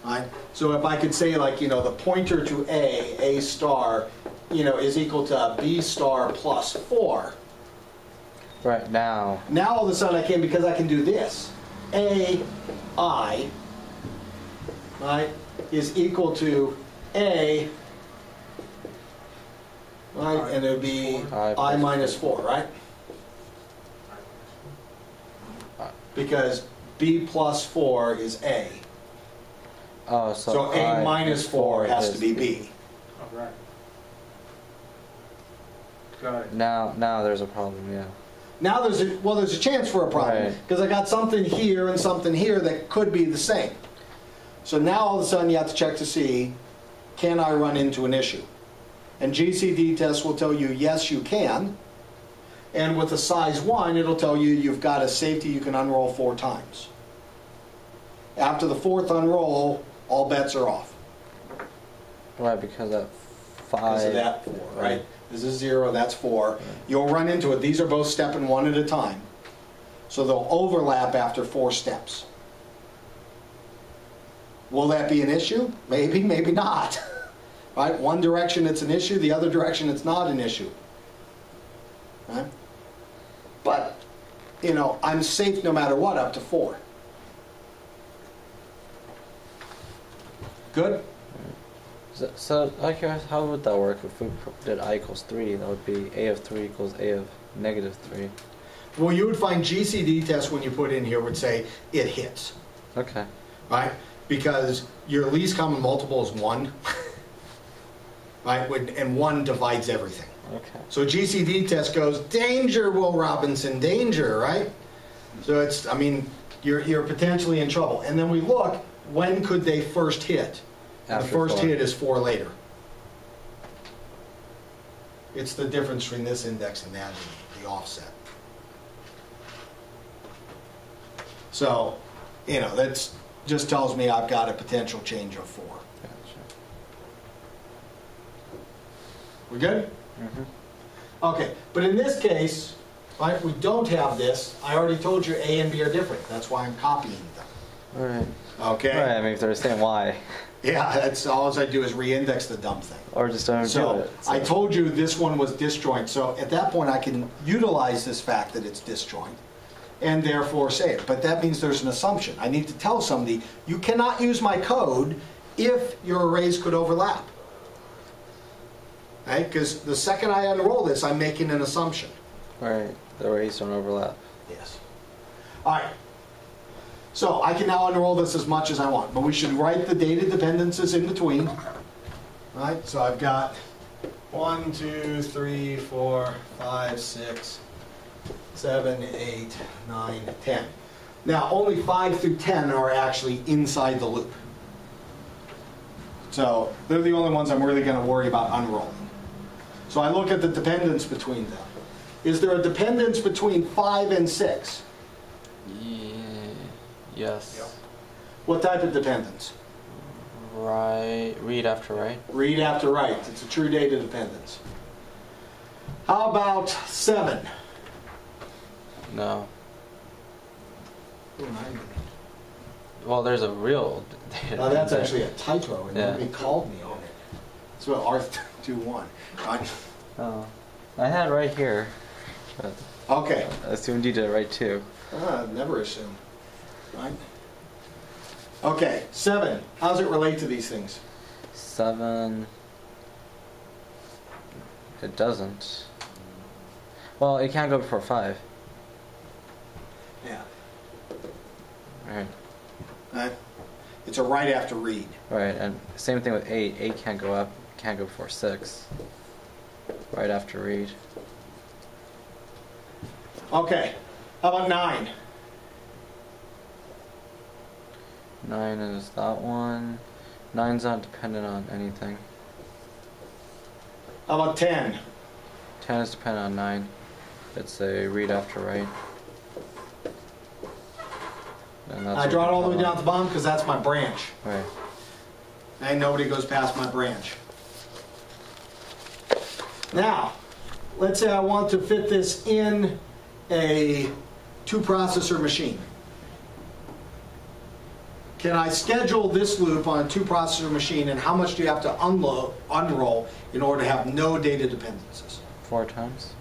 Speaker 1: Right? So if I could say, like, the pointer to A star, is equal to B star plus 4.
Speaker 2: Right, now.
Speaker 1: Now all of a sudden I can, because I can do this. AI, right, is equal to A, right, and it would be I minus 4, right? Because B plus 4 is A.
Speaker 2: Oh,
Speaker 1: So A minus 4 has to be B.
Speaker 5: All right. Got it.
Speaker 2: Now there's a problem, yeah.
Speaker 1: Now there's a chance for a problem,
Speaker 2: Right.
Speaker 1: because I got something here and something here that could be the same. So now all of a sudden you have to check to see, can I run into an issue? And GCD test will tell you, yes, you can. And with a size 1, it'll tell you you've got a safety you can unroll 4 times. After the 4th unroll, all bets are off.
Speaker 2: Right, because that 5.
Speaker 1: Because of that 4, right? This is 0, that's 4. You'll run into it. These are both stepping 1 at a time. So they'll overlap after 4 steps. Will that be an issue? Maybe, maybe not. Right? One direction it's an issue, the other direction it's not an issue. Right? But, I'm safe no matter what up to 4. Good?
Speaker 2: So I'm curious, how would that work if we did I equals 3? That would be A of 3 equals A of negative 3.
Speaker 1: Well, you would find GCD test when you put in here would say it hits.
Speaker 2: Okay.
Speaker 1: Right? Because your least common multiple is 1. Right? And 1 divides everything.
Speaker 2: Okay.
Speaker 1: So GCD test goes, danger, Will Robinson, danger, right? So you're potentially in trouble. And then we look, when could they first hit? And the first
Speaker 2: 4.
Speaker 1: hit is 4 later. It's the difference between this index and that, the offset. So, that just tells me I've got a potential change of 4.
Speaker 2: Gotcha.
Speaker 1: We good?
Speaker 2: Mm-hmm.
Speaker 1: Okay, but in this case, right, we don't have this. I already told you A and B are different. That's why I'm copying them.
Speaker 2: All right.
Speaker 1: Okay?
Speaker 2: Right, I mean, if they're the same, why?
Speaker 1: Yeah, that's all I do is re-index the dumb thing.
Speaker 2: Or just don't do
Speaker 1: So
Speaker 2: it.
Speaker 1: I told you this one was disjoint. So at that point I can utilize this fact that it's disjoint and therefore say it. But that means there's an assumption. I need to tell somebody, you cannot use my code if your arrays could overlap. Right? Because the second I unroll this, I'm making an assumption.
Speaker 2: Right, the arrays don't overlap.
Speaker 1: Yes. All right. So I can now unroll this as much as I want, but we should write the data dependencies in between. All right, so I've got 1, 2, 3, 4, 5, 6, 7, 8, 9, 10. Now only 5 through 10 are actually inside the loop. So they're the only ones I'm really going to worry about unrolling. So I look at the dependence between them. Is there a dependence between 5 and 6?
Speaker 2: Yes.
Speaker 5: Yep.
Speaker 1: What type of dependence?
Speaker 2: Right, read after write.
Speaker 1: Read after write. It's a true data dependence. How about 7?
Speaker 2: No. Well, there's a real data.
Speaker 1: That's actually a typo, and
Speaker 2: Yeah.
Speaker 1: nobody called me on it. So 2, 1.
Speaker 2: Oh, I had it right here. But
Speaker 1: Okay.
Speaker 2: I assumed you did it right too.
Speaker 1: Never assume. Right? Okay, 7. How does it relate to these things?
Speaker 2: 7. It doesn't. Well, it can't go before 5.
Speaker 1: Yeah.
Speaker 2: Right.
Speaker 1: Right? It's a right after read.
Speaker 2: Right, and same thing with 8. 8 can't go up, can't go before 6. Right after read.
Speaker 1: Okay. How about 9?
Speaker 2: 9 is that one. 9's not dependent on anything.
Speaker 1: How about 10?
Speaker 2: 10 is dependent on 9. It's a read after write. And that's
Speaker 1: I draw it all the way down at the bottom because that's my branch.
Speaker 2: Right.
Speaker 1: And nobody goes past my branch. Now, let's say I want to fit this in a 2-processor machine. Can I schedule this loop on a 2-processor machine, and how much do you have to unroll in order to have no data dependencies?
Speaker 2: 4 times.